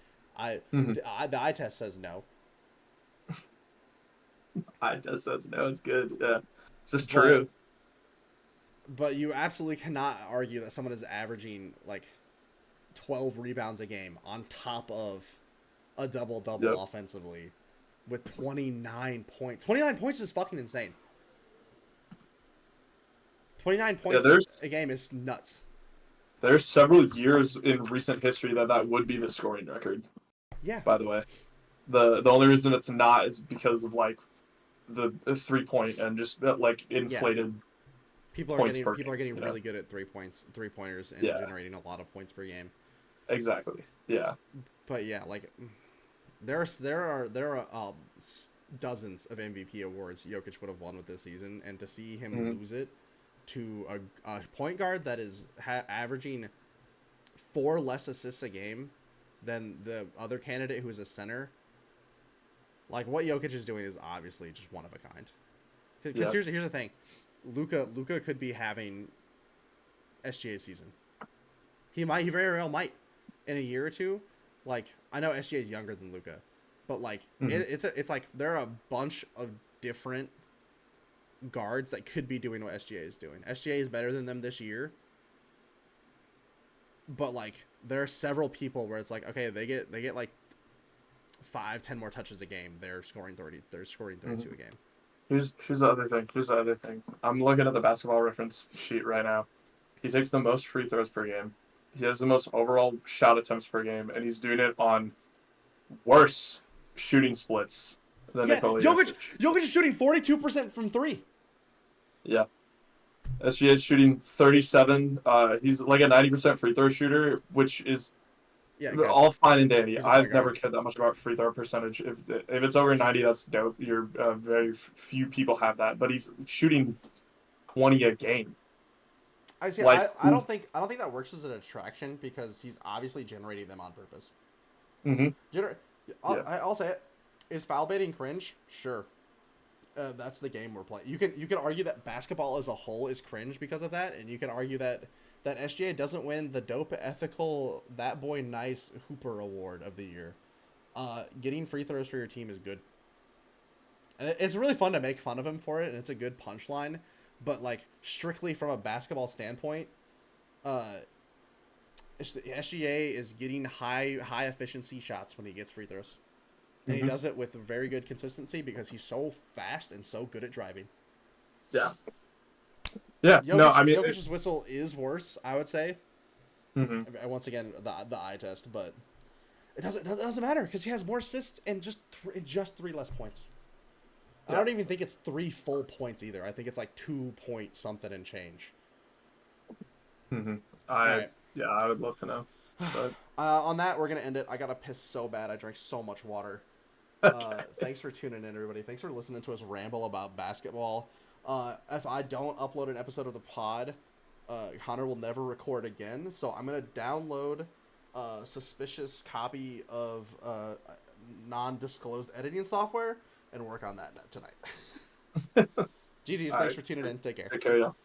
The eye test says no. Eye test says no. It's good. Yeah, it's just true. But you absolutely cannot argue that someone is averaging like 12 rebounds a game on top of a double-double offensively with 29 points. 29 points is fucking insane. 29 points a game is nuts. There's several years in recent history that would be the scoring record. Yeah. By the way, the only reason it's not is because of like the 3-point and just like inflated. Yeah. People are getting really good at 3-pointers and generating a lot of points per game. Exactly. Yeah. But yeah, like there are dozens of MVP awards Jokic would have won with this season, and to see him lose it to a point guard that is averaging 4 less assists a game than the other candidate who is a center. Like what Jokic is doing is obviously just one of a kind. Because here's the thing. Luka could be having SGA season. He very well might in a year or two. Like I know SGA is younger than Luka, but like it's like there are a bunch of different guards that could be doing what SGA is doing. SGA is better than them this year, but like there are several people where it's like okay, they get like 5-10 more touches a game. They're scoring 30. They're scoring 32 a game. Here's the other thing. I'm looking at the Basketball Reference sheet right now. He takes the most free throws per game. He has the most overall shot attempts per game, and he's doing it on worse shooting splits than Yeah, Nikola Jokic is shooting 42% from three. Yeah. SGA is shooting 37. He's like a 90% free throw shooter, which is Yeah, good. all fine and dandy. He's a point I've never guard. cared that much about free throw percentage. If it's over 90, that's dope. Very few people have that, but he's shooting 20 a game. I see. Like, I don't think that works as an attraction because he's obviously generating them on purpose. Mm-hmm. Yeah. I'll say it. Is foul baiting cringe? Sure. That's the game we're playing. You can argue that basketball as a whole is cringe because of that, and you can argue that SGA doesn't win the dope ethical that boy nice hooper award of the year. Getting free throws for your team is good, and it's really fun to make fun of him for it, and it's a good punchline. But like strictly from a basketball standpoint, SGA is getting high efficiency shots when he gets free throws. And he does it with very good consistency because he's so fast and so good at driving. Yeah. Yeah. No, I mean, Jokic's whistle is worse, I would say. Mm-hmm. Once again, the eye test, but it doesn't matter because he has more assists and just 3 less points. Yeah. I don't even think it's 3 full points either. I think it's like 2 point something and change. Mm-hmm. Yeah, I would love to know. But... on that, we're gonna end it. I gotta piss so bad. I drank so much water. Thanks for tuning in, everybody. Thanks for listening to us ramble about basketball. If I don't upload an episode of the pod, Connor will never record again. So I'm gonna download a suspicious copy of non-disclosed editing software and work on that tonight. GG's. Thanks for tuning in. Take care. Take care, y'all.